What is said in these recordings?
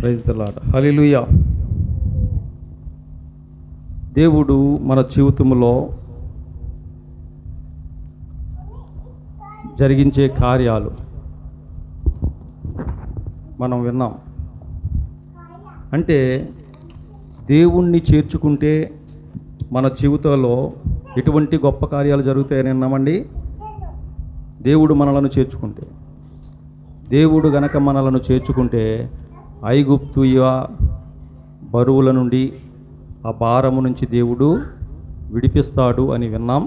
Praise the lord. హల్లెలూయా. దేవుడు మన జీవితంలో జరిగించే కార్యాలు మనం విన్నాం. అంటే దేవుణ్ణి చేర్చుకుంటే మన జీవితంలో ఎటువంటి గొప్ప కార్యాలు జరుగుతాయని విన్నామండి. దేవుడు మనలను చేర్చుకుంటే, దేవుడు గనక మనలను చేర్చుకుంటే ఐగుప్తుయ బరువుల నుండి, ఆ భారము నుంచి దేవుడు విడిపిస్తాడు అని విన్నాం.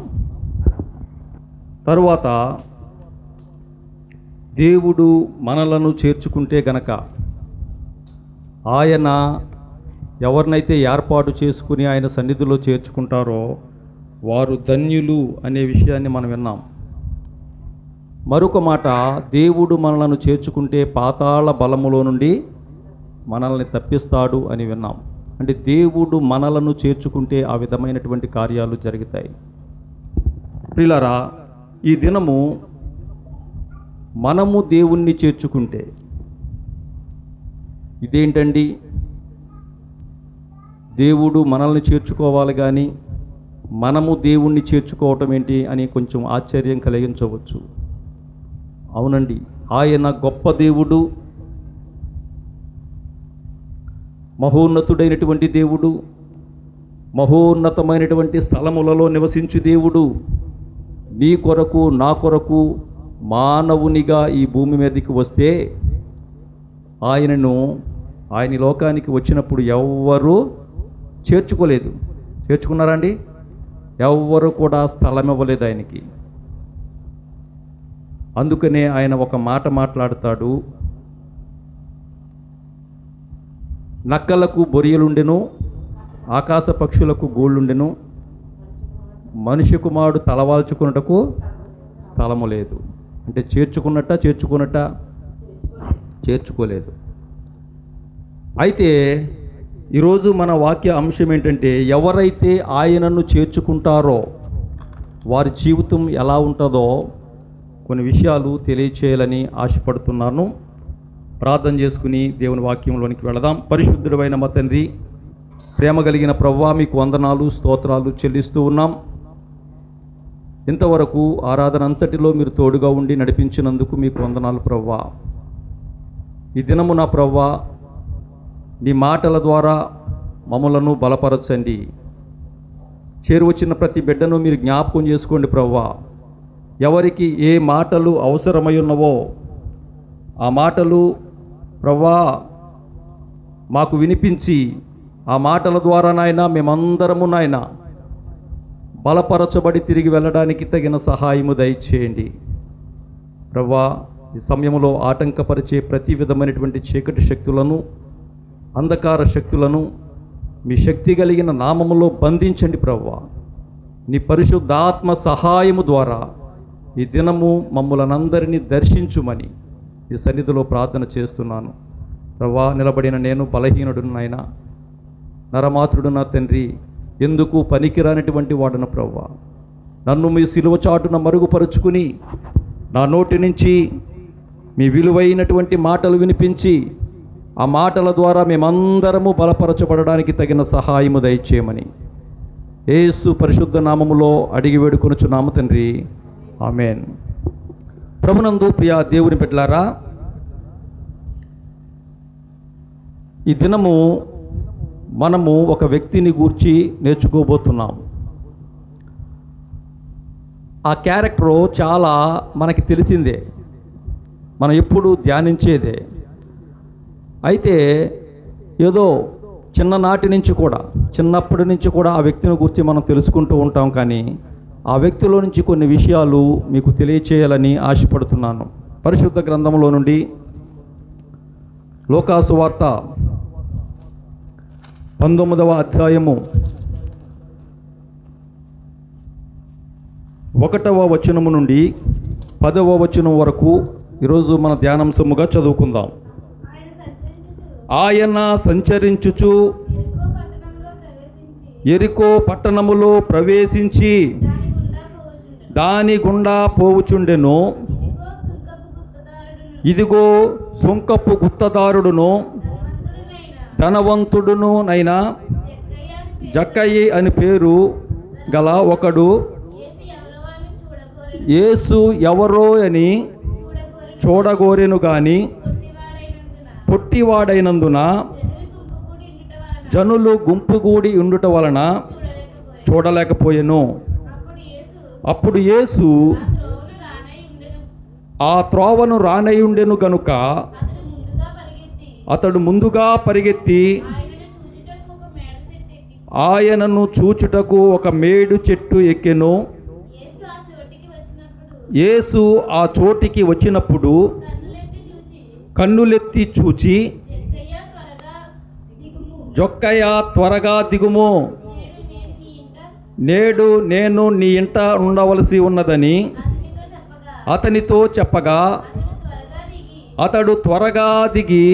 తరువాత దేవుడు మనలను చేర్చుకుంటే గనక ఆయన ఎవరినైతే ఏర్పాటు చేసుకుని ఆయన సన్నిధిలో చేర్చుకుంటారో వారు ధన్యులు అనే విషయాన్ని మనం విన్నాం. మరొక మాట, దేవుడు మనలను చేర్చుకుంటే పాతాళ బలములో నుండి మనల్ని తప్పిస్తాడు అని విన్నాం. అంటే దేవుడు మనలను చేర్చుకుంటే ఆ విధమైనటువంటి కార్యాలు జరుగుతాయి. ప్రియులారా, ఈ దినము మనము దేవుణ్ణి చేర్చుకుంటే ఇదేంటండి, దేవుడు మనల్ని చేర్చుకోవాలి కానీ మనము దేవుణ్ణి చేర్చుకోవటం ఏంటి అని కొంచెం ఆశ్చర్యం కలిగించవచ్చు. అవునండి, ఆయన గొప్ప దేవుడు, మహోన్నతుడైనటువంటి దేవుడు, మహోన్నతమైనటువంటి స్థలములలో నివసించు దేవుడు నీ కొరకు నా కొరకు మానవునిగా ఈ భూమి మీదకి వస్తే ఆయన లోకానికి వచ్చినప్పుడు ఎవ్వరూ చేర్చుకోలేదు. చేర్చుకున్నారా అండి? ఎవ్వరు కూడా స్థలం ఇవ్వలేదు ఆయనకి. అందుకనే ఆయన ఒక మాట మాట్లాడతాడు, నక్కలకు బొరియలుండెను, ఆకాశ పక్షులకు గూళ్ళుండెను, మనిషి కుమారుడు తలవాల్చుకున్నటకు స్థలము లేదు. అంటే చేర్చుకోలేదు. అయితే ఈరోజు మన వాక్య అంశం ఏంటంటే, ఎవరైతే ఆయనను చేర్చుకుంటారో వారి జీవితం ఎలా ఉంటుందో కొన్ని విషయాలు తెలియచేయాలని ఆశపడుతున్నాను. ప్రార్థన చేసుకుని దేవుని వాక్యంలోనికి వెళదాం. పరిశుద్ధుడైన మా తండ్రి, ప్రేమ కలిగిన ప్రభువా, మీకు వందనాలు స్తోత్రాలు చెల్లిస్తూ ఉన్నాం. ఇంతవరకు ఆరాధన అంతటిలో మీరు తోడుగా ఉండి నడిపించినందుకు మీకు వందనాలు ప్రభువా. ఈ దినము నా ప్రభువా, నీ మాటల ద్వారా మమ్మలను బలపరచండి. చేరువచ్చిన ప్రతి బిడ్డను మీరు జ్ఞాపకం చేసుకోండి ప్రభువా. ఎవరికి ఏ మాటలు అవసరమై ఉన్నవో ఆ మాటలు ప్రభువా మాకు వినిపించి, ఆ మాటల ద్వారా నాయన మేమందరము నాయన బలపరచబడి తిరిగి వెళ్ళడానికి తగిన సహాయము దయచేయండి ప్రభువా. ఈ సమయంలో ఆటంకపరిచే ప్రతి విధమైనటువంటి చీకటి శక్తులను, అంధకార శక్తులను మీ శక్తి కలిగిన నామములో బంధించండి ప్రభువా. నీ పరిశుద్ధాత్మ సహాయము ద్వారా ఈ దినము మమ్ములనందరినీ దర్శించుమని ఈ సన్నిధిలో ప్రార్థన చేస్తున్నాను ప్రభువా. నిలబడిన నేను బలహీనుడును నాయన, నరమాతృడు నా తండ్రి, ఎందుకు పనికిరానటువంటి వాడున ప్రభువా. నన్ను మీ సిలువ చాటున మరుగుపరుచుకుని నా నోటి నుంచి మీ విలువైనటువంటి మాటలు వినిపించి, ఆ మాటల ద్వారా మేమందరము బలపరచబడడానికి తగిన సహాయము దయచేయమని యేసు పరిశుద్ధ నామములో అడిగి వేడుకొనుచున్నాము తండ్రి, ఆమేన్. ప్రభునందు ప్రియ దేవుని బిడ్డలారా, ఈ దినము మనము ఒక వ్యక్తిని గూర్చి నేర్చుకోబోతున్నాం. ఆ క్యారెక్టరు చాలా మనకి తెలిసిందే, మనం ఎప్పుడు ధ్యానించేదే. అయితే ఏదో చిన్నప్పటి నుంచి కూడా ఆ వ్యక్తిని గురించి మనం తెలుసుకుంటూ ఉంటాం. కానీ ఆ వ్యక్తిలో నుంచి కొన్ని విషయాలు మీకు తెలియచేయాలని ఆశపడుతున్నాను. పరిశుద్ధ గ్రంథంలో నుండి లూకాసు వార్త 19వ అధ్యాయము 1వ వచనము నుండి 10వ వచనం వరకు ఈరోజు మన ధ్యానాంశముగా చదువుకుందాం. ఆయన సంచరించుచు యెరికో పట్టణములో ప్రవేశించి దాని గుండా పోవుచుండెను. ఇదిగో సుంకపు గుత్తదారుడును ధనవంతుడును నైనా జక్కయ్య అని పేరు గల ఒకడు యేసు ఎవరో అని చూడగోరెను గాని పొట్టివాడైనందున జనులు గుంపుగూడి ఉండుట వలన చూడలేకపోయెను. అప్పుడు యేసు ఆ త్రోవను రానయుండెను గనుక అతడు ముందుగా పరిగెత్తి ఆయనను చూచుటకు ఒక మేడు చెట్టు ఎక్కెను. యేసు ఆ చోటికి వచ్చినప్పుడు కన్నులెత్తి చూచి, జక్కయ్య త్వరగా దిగుము, నేడు నేను నీ ఇంట ఉండవలసి ఉన్నదని అతనితో చెప్పగా అతడు త్వరగా దిగి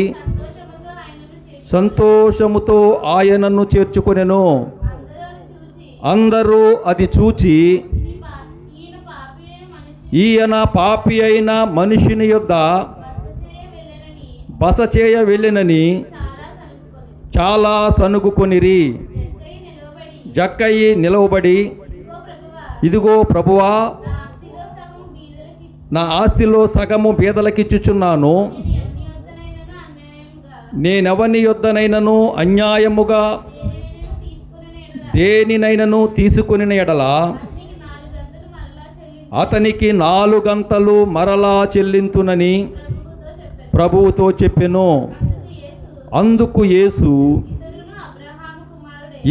సంతోషముతో ఆయనను చేర్చుకొనెను. అందరూ అది చూచి ఈయన పాపి అయిన మనిషిని యొద్ద బస చేయ వెళ్ళినని చాలా సనుగుకొనిరి. జక్కయ్య నిలవబడి, ఇదిగో ప్రభువా, నా ఆస్తిలో సగము బీదలకిచ్చుచున్నాను. నేనెవని యొద్దనైనను అన్యాయముగా దేనినైనను తీసుకుని ఎడల అతనికి 4 గంతలు మరలా చెల్లింతునని ప్రభువుతో చెప్పెను. అందుకు యేసు,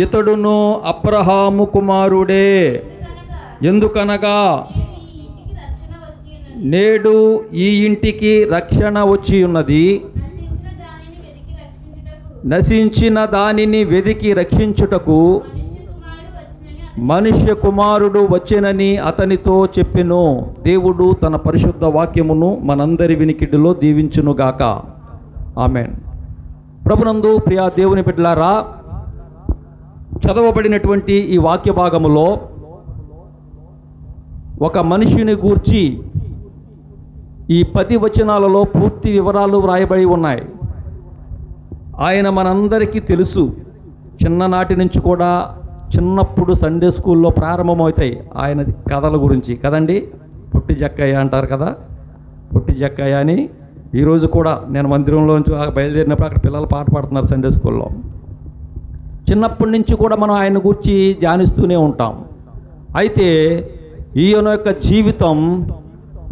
ఇతడును అబ్రహాము కుమారుడే, ఎందుకనగా నేడు ఈ ఇంటికి రక్షణ వచ్చి ఉన్నది, నశించిన దానిని వెదికి రక్షించుటకు మనుష్య కుమారుడు వచ్చెనని అతనితో చెప్పెను. దేవుడు తన పరిశుద్ధ వాక్యమును మనందరి వినికిడిలో దీవించునుగాక. ఆమేన్. ప్రభునందు ప్రియా దేవుని బిడ్డలారా, చదవబడినటువంటి ఈ వాక్య భాగములో ఒక మనిషిని గూర్చి ఈ 10 వచనాలలో పూర్తి వివరాలు వ్రాయబడి ఉన్నాయి. ఆయన మనందరికీ తెలుసు. చిన్ననాటి నుంచి కూడా, చిన్నప్పుడు సండే స్కూల్లో ప్రారంభమవుతాయి ఆయన కథల గురించి కదండి. పొట్టి జక్కయ్య అంటారు కదా, పొట్టి జక్కయ్య అని. ఈరోజు కూడా నేను మందిరంలోంచి బయలుదేరినప్పుడు అక్కడ పిల్లలు పాట పాడుతున్నారు సండే స్కూల్లో. చిన్నప్పటి నుంచి కూడా మనం ఆయన గురించి ధ్యానిస్తూనే ఉంటాం. అయితే ఈయన యొక్క జీవితం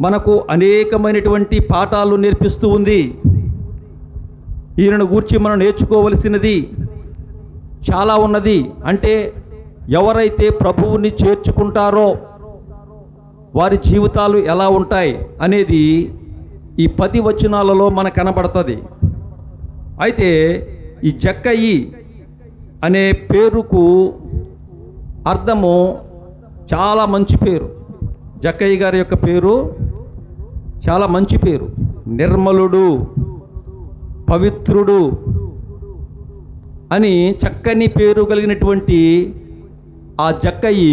మనకు అనేకమైనటువంటి పాఠాలు నేర్పిస్తూ ఉంది. ఈయనను గూర్చి మనం నేర్చుకోవలసినది చాలా ఉన్నది. అంటే ఎవరైతే ప్రభువుని చేర్చుకుంటారో వారి జీవితాలు ఎలా ఉంటాయి అనేది ఈ 10 వచనాలలో మనకు కనబడుతుంది. అయితే ఈ జక్కయ్య అనే పేరుకు అర్థము చాలా మంచి పేరు. జక్కయ్య గారి యొక్క పేరు చాలా మంచి పేరు. నిర్మలుడు, పవిత్రుడు అని చక్కని పేరు కలిగినటువంటి ఆ జక్కయ్య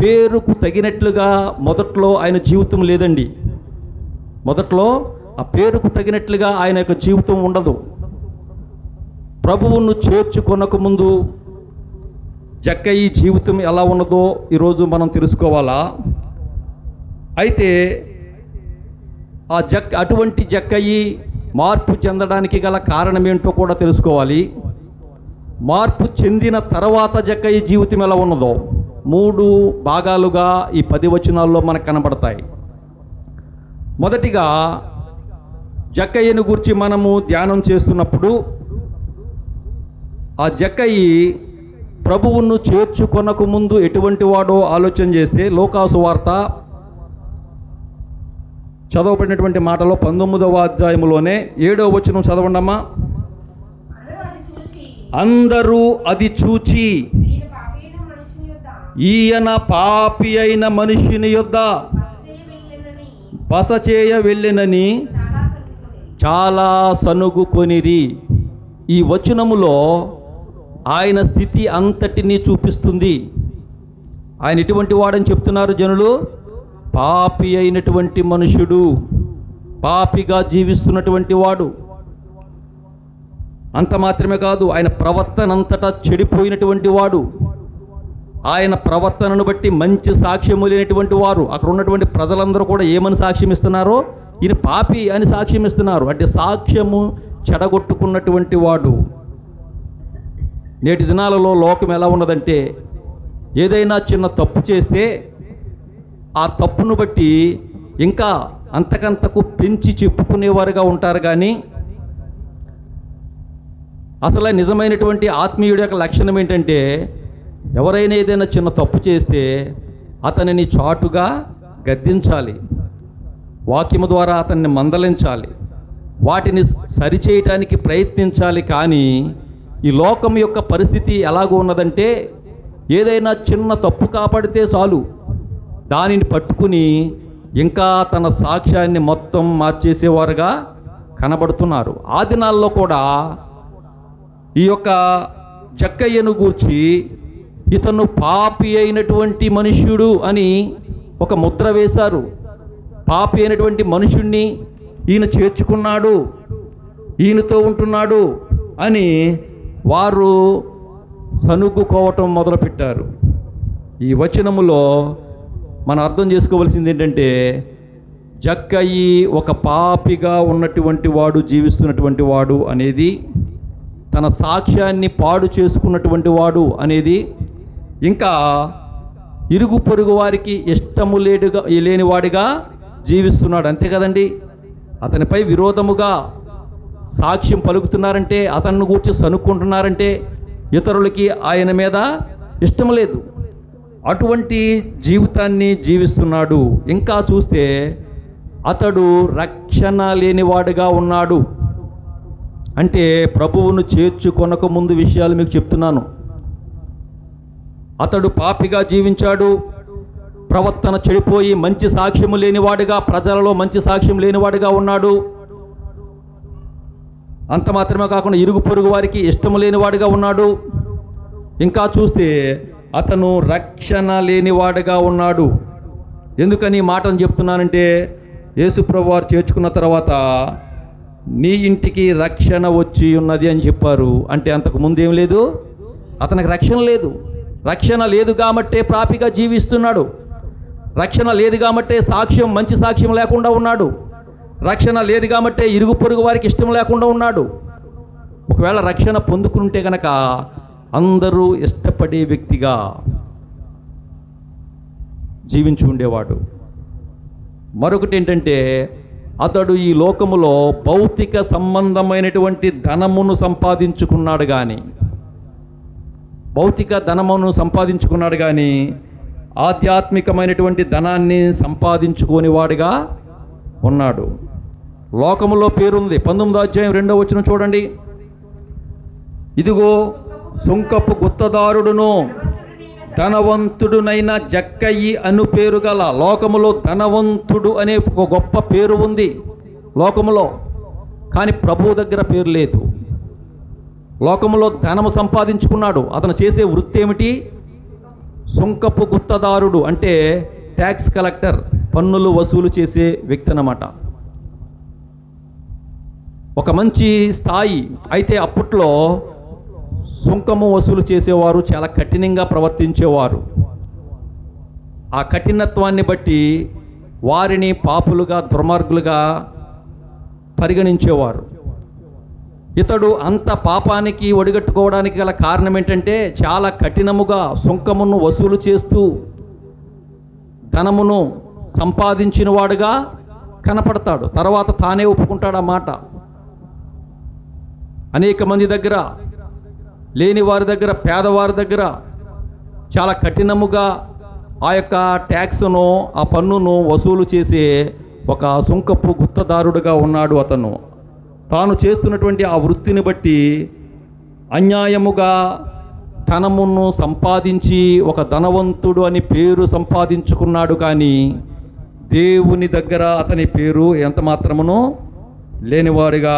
పేరుకు తగినట్లుగా మొదట్లో ఆయన జీవితం లేదండి. మొదట్లో ఆ పేరుకు తగినట్లుగా ఆయన యొక్క జీవితం ఉండదు. ప్రభువును చేర్చుకొనక ముందు జక్కయ్య జీవితం ఎలా ఉన్నదో ఈరోజు మనం తెలుసుకోవాలా. అయితే ఆ అటువంటి జక్కయ్య మార్పు చెందడానికి గల కారణం ఏంటో కూడా తెలుసుకోవాలి. మార్పు చెందిన తర్వాత జక్కయ్య జీవితం ఎలా ఉన్నదో 3 భాగాలుగా ఈ 10 వచనాల్లో మనకు కనబడతాయి. మొదటిగా జక్కయ్యను గురించి మనము ధ్యానం చేస్తున్నప్పుడు ఆ జక్కయ్య ప్రభువును చేర్చుకొనక ముందు ఎటువంటి వాడో ఆలోచన చేస్తే లూకాసు వార్త చదవబడినటువంటి మాటలో 19వ అధ్యాయములోనే 7వ వచనం చదవండమ్మా. అందరూ అది చూచి ఈయన పాపి అయిన మనిషిని యొద్ద బస చేయ వెళ్ళినని చాలా సనుగుకొనిరి. ఈ వచనములో ఆయన స్థితి అంతటినీ చూపిస్తుంది. ఆయన ఎటువంటి వాడని చెప్తున్నారు జనులు? పాపి అయినటువంటి మనుషుడు, పాపిగా జీవిస్తున్నటువంటి వాడు. అంత మాత్రమే కాదు, ఆయన ప్రవర్తన అంతటా చెడిపోయినటువంటి వాడు. ఆయన ప్రవర్తనను బట్టి మంచి సాక్ష్యము లేనటువంటి వారు, అక్కడ ఉన్నటువంటి ప్రజలందరూ కూడా ఏమని సాక్ష్యం ఇస్తున్నారో, ఈయన పాపి అని సాక్ష్యం ఇస్తున్నారు. అంటే సాక్ష్యము చెడగొట్టుకున్నటువంటి వాడు. నేటి దినాలలో లోకం ఎలా ఉన్నదంటే, ఏదైనా చిన్న తప్పు చేస్తే ఆ తప్పును బట్టి ఇంకా అంతకంతకు పెంచి చెప్పుకునేవారుగా ఉంటారు. కానీ అసలు నిజమైనటువంటి ఆత్మీయుడి యొక్క లక్షణం ఏంటంటే, ఎవరైనా ఏదైనా చిన్న తప్పు చేస్తే అతనిని చాటుగా గద్దించాలి, వాక్యము ద్వారా అతన్ని మందలించాలి, వాటిని సరిచేయటానికి ప్రయత్నించాలి. కానీ ఈ లోకం యొక్క పరిస్థితి ఎలాగో ఉన్నదంటే, ఏదైనా చిన్న తప్పు కాపాడితే చాలు దానిని పట్టుకుని ఇంకా తన సాక్ష్యాన్ని మొత్తం మార్చేసేవారుగా కనబడుతున్నారు. ఆ దినాల్లో కూడా ఈ యొక్క జక్కయ్యను గూర్చి ఇతను పాపి అయినటువంటి మనుష్యుడు అని ఒక ముద్ర వేశారు. పాపి అయినటువంటి మనుషుణ్ణి ఈయన చేర్చుకున్నాడు, ఈయనతో ఉంటున్నాడు అని వారు సనుగుకోవటం మొదలుపెట్టారు. ఈ వచనములో మనం అర్థం చేసుకోవలసింది ఏంటంటే, జక్కయి ఒక పాపిగా ఉన్నటువంటి వాడు, జీవిస్తున్నటువంటి వాడు అనేది, తన సాక్ష్యాన్ని పాడు చేసుకున్నటువంటి వాడు అనేది, ఇంకా ఇరుగు పొరుగు వారికి ఇష్టము లేనివాడిగా జీవిస్తున్నాడు. అంతే కదండి. అతనిపై విరోధముగా సాక్ష్యం పలుకుతున్నారంటే, అతన్ని గూర్చి సనుక్కుంటున్నారంటే ఇతరులకి ఆయన మీద ఇష్టం లేదు. అటువంటి జీవితాన్ని జీవిస్తున్నాడు. ఇంకా చూస్తే అతడు రక్షణ లేనివాడుగా ఉన్నాడు. అంటే ప్రభువును చేర్చుకొనక ముందు విషయాలు మీకు చెప్తున్నాను. అతడు పాపిగా జీవించాడు, ప్రవర్తన చెడిపోయి మంచి సాక్ష్యము లేనివాడుగా, ప్రజలలో మంచి సాక్ష్యం లేనివాడుగా ఉన్నాడు. అంత మాత్రమే కాకుండా ఇరుగు పొరుగు వారికి ఇష్టం లేనివాడుగా ఉన్నాడు. ఇంకా చూస్తే అతను రక్షణ లేనివాడుగా ఉన్నాడు. ఎందుకని ఈ మాటను చెప్తున్నానంటే, యేసుప్రభు వారు చేర్చుకున్న తర్వాత నీ ఇంటికి రక్షణ వచ్చి ఉన్నది అని చెప్పారు. అంటే అంతకు ముందు ఏం లేదు, అతనికి రక్షణ లేదు. రక్షణ లేదు కాబట్టే పాపిగా జీవిస్తున్నాడు. రక్షణ లేదు కాబట్టే సాక్ష్యం, మంచి సాక్ష్యం లేకుండా ఉన్నాడు. రక్షణ లేదు కాబట్టే ఇరుగు పొరుగు వారికి ఇష్టం లేకుండా ఉన్నాడు. ఒకవేళ రక్షణ పొందుకుంటే కనుక అందరూ ఇష్టపడే వ్యక్తిగా జీవించి ఉండేవాడు. మరొకటి ఏంటంటే, అతడు ఈ లోకములో భౌతిక సంబంధమైనటువంటి ధనమును సంపాదించుకున్నాడు కానీ, ఆధ్యాత్మికమైనటువంటి ధనాన్ని సంపాదించుకోని వాడిగా ఉన్నాడు. లోకములో పేరుంది. 19వ అధ్యాయం 2వ వచనం చూడండి. ఇదిగో సుంకపు గుత్తదారుడును ధనవంతుడునైన జక్కయి అను పేరు గల, లోకములో ధనవంతుడు అనే ఒక గొప్ప పేరు ఉంది లోకములో, కానీ ప్రభువు దగ్గర పేరు లేదు. లోకములో ధనము సంపాదించుకున్నాడు. అతను చేసే వృత్తి ఏమిటి? సుంకపు గుత్తదారుడు, అంటే ట్యాక్స్ కలెక్టర్, పన్నులు వసూలు చేసే వ్యక్తి అన్నమాట. ఒక మంచి స్థాయి. అయితే అప్పట్లో సుంకము వసూలు చేసేవారు చాలా కఠినంగా ప్రవర్తించేవారు. ఆ కఠినత్వాన్ని బట్టి వారిని పాపులుగా, దుర్మార్గులుగా పరిగణించేవారు. ఇతడు అంత పాపానికి ఒడిగట్టుకోవడానికి గల కారణం ఏంటంటే, చాలా కఠినముగా సుంకమును వసూలు చేస్తూ ధనమును సంపాదించిన వాడుగా కనపడతాడు. తర్వాత తానే ఒప్పుకుంటాడు ఆ మాట. అనేక మంది దగ్గర, లేని వారి దగ్గర, పేదవారి దగ్గర చాలా కఠినముగా ఆ యొక్క ట్యాక్స్ను, ఆ పన్నును వసూలు చేసే ఒక సుంకపు గుత్తదారుడుగా ఉన్నాడు అతను. తాను చేస్తున్నటువంటి ఆ వృత్తిని బట్టి అన్యాయముగా ధనమును సంపాదించి ఒక ధనవంతుడు అని పేరు సంపాదించుకున్నాడు. కానీ దేవుని దగ్గర అతని పేరు ఎంత మాత్రమును లేనివాడిగా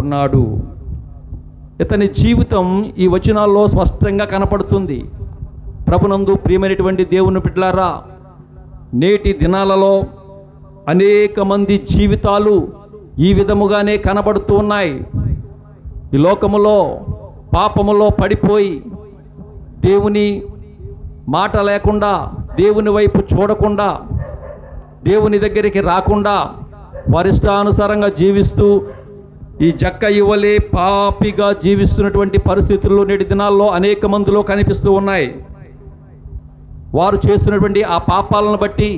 ఉన్నాడు. ఇతని జీవితం ఈ వచనాల్లో స్పష్టంగా కనపడుతుంది. ప్రభునందు ప్రియమైనటువంటి దేవుని బిడ్డలారా, నేటి దినాలలో అనేక మంది జీవితాలు ఈ విధముగానే కనబడుతూ ఉన్నాయి. ఈ లోకములో పాపములో పడిపోయి దేవుని మాట లేకుండా, దేవుని వైపు చూడకుండా, దేవుని దగ్గరికి రాకుండా వరిష్టానుసారంగా జీవిస్తూ ఈ జక్కయ్య వలె పాపిగా జీవిస్తున్నటువంటి పరిస్థితుల్లో నేటి దినాల్లో అనేక మందిలో కనిపిస్తూ ఉన్నాయి. వారు చేస్తున్నటువంటి ఆ పాపాలను బట్టి,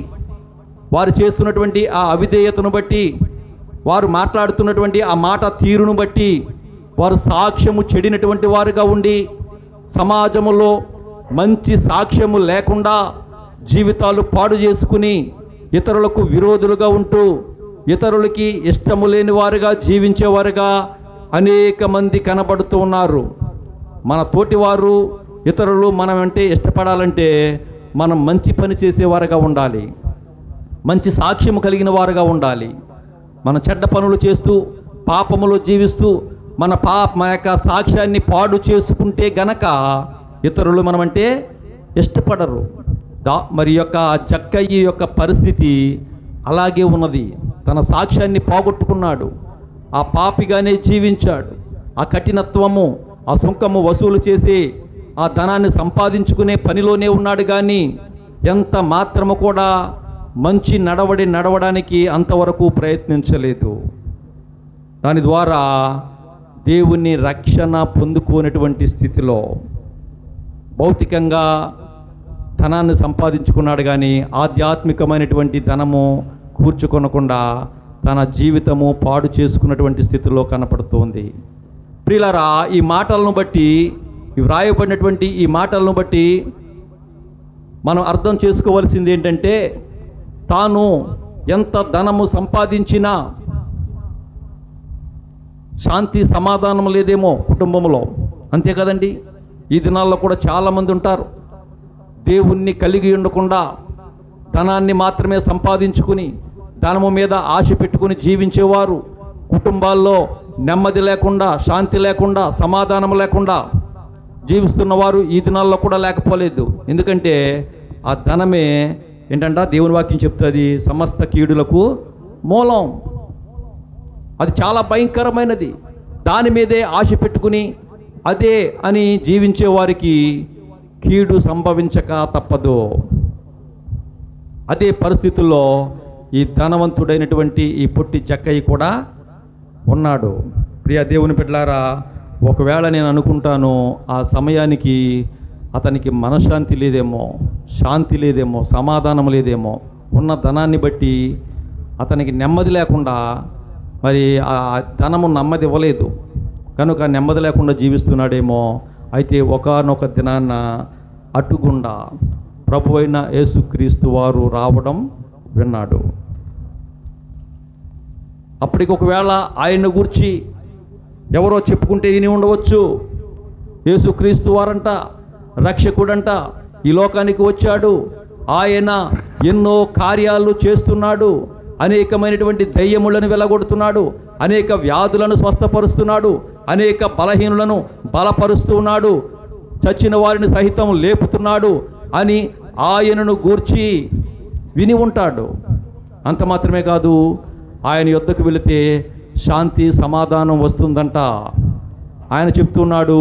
వారు చేస్తున్నటువంటి ఆ అవిధేయతను బట్టి, వారు మాట్లాడుతున్నటువంటి ఆ మాట తీరును బట్టి వారు సాక్ష్యము చెడినటువంటి వారుగా ఉండి సమాజములో మంచి సాక్ష్యము లేకుండా జీవితాలు పాడు చేసుకుని ఇతరులకు విరోధులుగా ఉంటూ ఇతరులకి ఇష్టము లేని వారుగా జీవించేవారుగా అనేక మంది కనబడుతూ ఉన్నారు. మన తోటివారు ఇతరులు మనం అంటే ఇష్టపడాలంటే మనం మంచి పని చేసేవారుగా ఉండాలి, మంచి సాక్ష్యము కలిగిన వారుగా ఉండాలి. మనం చెడ్డ పనులు చేస్తూ పాపములో జీవిస్తూ మన యొక్క సాక్ష్యాన్ని పాడు చేసుకుంటే గనక ఇతరులు మనమంటే ఇష్టపడరు. మరి యొక్క జక్కయ్య యొక్క పరిస్థితి అలాగే ఉన్నది. తన సాక్ష్యాన్ని పోగొట్టుకున్నాడు, ఆ పాపిగానే జీవించాడు. ఆ కఠినత్వము, ఆ సుంకము వసూలు చేసి ఆ ధనాన్ని సంపాదించుకునే పనిలోనే ఉన్నాడు. కానీ ఎంత మాత్రము కూడా మంచి నడవడానికి అంతవరకు ప్రయత్నించలేదు. దాని ద్వారా దేవుని రక్షణ పొందుకోనటువంటి స్థితిలో భౌతికంగా ధనాన్ని సంపాదించుకున్నాడు. కానీ ఆధ్యాత్మికమైనటువంటి ధనము కూర్చుకొనకుండా తన జీవితము పాడు చేసుకున్నటువంటి స్థితిలో కనపడుతోంది. ప్రియులారా, ఈ మాటలను బట్టి, ఈ వ్రాయబడినటువంటి ఈ మాటలను బట్టి మనం అర్థం చేసుకోవాల్సింది ఏంటంటే, తాను ఎంత ధనము సంపాదించినా శాంతి సమాధానం లేదేమో కుటుంబంలో. అంతే కదండి. ఈ దినాల్లో కూడా చాలామంది ఉంటారు, దేవుణ్ణి కలిగి ఉండకుండా ధనాన్ని మాత్రమే సంపాదించుకుని ధనము మీద ఆశ పెట్టుకుని జీవించేవారు. కుటుంబాల్లో నెమ్మది లేకుండా, శాంతి లేకుండా, సమాధానం లేకుండా జీవిస్తున్నవారు ఈ దినాల్లో కూడా లేకపోలేదు. ఎందుకంటే ఆ ధనమే ఏంటంటే దేవుని వాక్యం చెప్తుంది, సమస్త కీడులకు మూలం. అది చాలా భయంకరమైనది. దాని మీదే ఆశ పెట్టుకుని అదే అని జీవించే వారికి కీడు సంభవించక తప్పదు. అదే పరిస్థితుల్లో ఈ ధనవంతుడైనటువంటి ఈ పొట్టి జక్కయ్య కూడా ఉన్నాడు. ప్రియ దేవుని బిడ్డలారా, ఒకవేళ నేను అనుకుంటాను ఆ సమయానికి అతనికి మనశ్శాంతి లేదేమో, శాంతి లేదేమో, సమాధానం లేదేమో. ఉన్న ధనాన్ని బట్టి అతనికి నెమ్మది లేకుండా, మరి ఆ ధనము నెమ్మది ఇవ్వలేదు కనుక నెమ్మది లేకుండా జీవిస్తున్నాడేమో. అయితే ఒకానొక దినాన్న అటుగుండా ప్రభు అయిన యేసుక్రీస్తు వారు రావడం విన్నాడు. అప్పటికి ఒకవేళ ఆయన గురించి ఎవరో చెప్పుకుంటే విని ఉండవచ్చు. యేసుక్రీస్తు వారంట రక్షకుడంట, ఈ లోకానికి వచ్చాడు, ఆయన ఎన్నో కార్యాలు చేస్తున్నాడు, అనేకమైనటువంటి దయ్యములను వెలగొడుతున్నాడు, అనేక వ్యాధులను స్వస్థపరుస్తున్నాడు, అనేక బలహీనులను బలపరుస్తున్నాడు, చచ్చిన వారిని సహితం లేపుతున్నాడు అని ఆయనను గూర్చి విని ఉంటాడు. అంత మాత్రమే కాదు, ఆయన యొద్దకు వెళితే శాంతి సమాధానం వస్తుందంట. ఆయన చెప్తున్నాడు,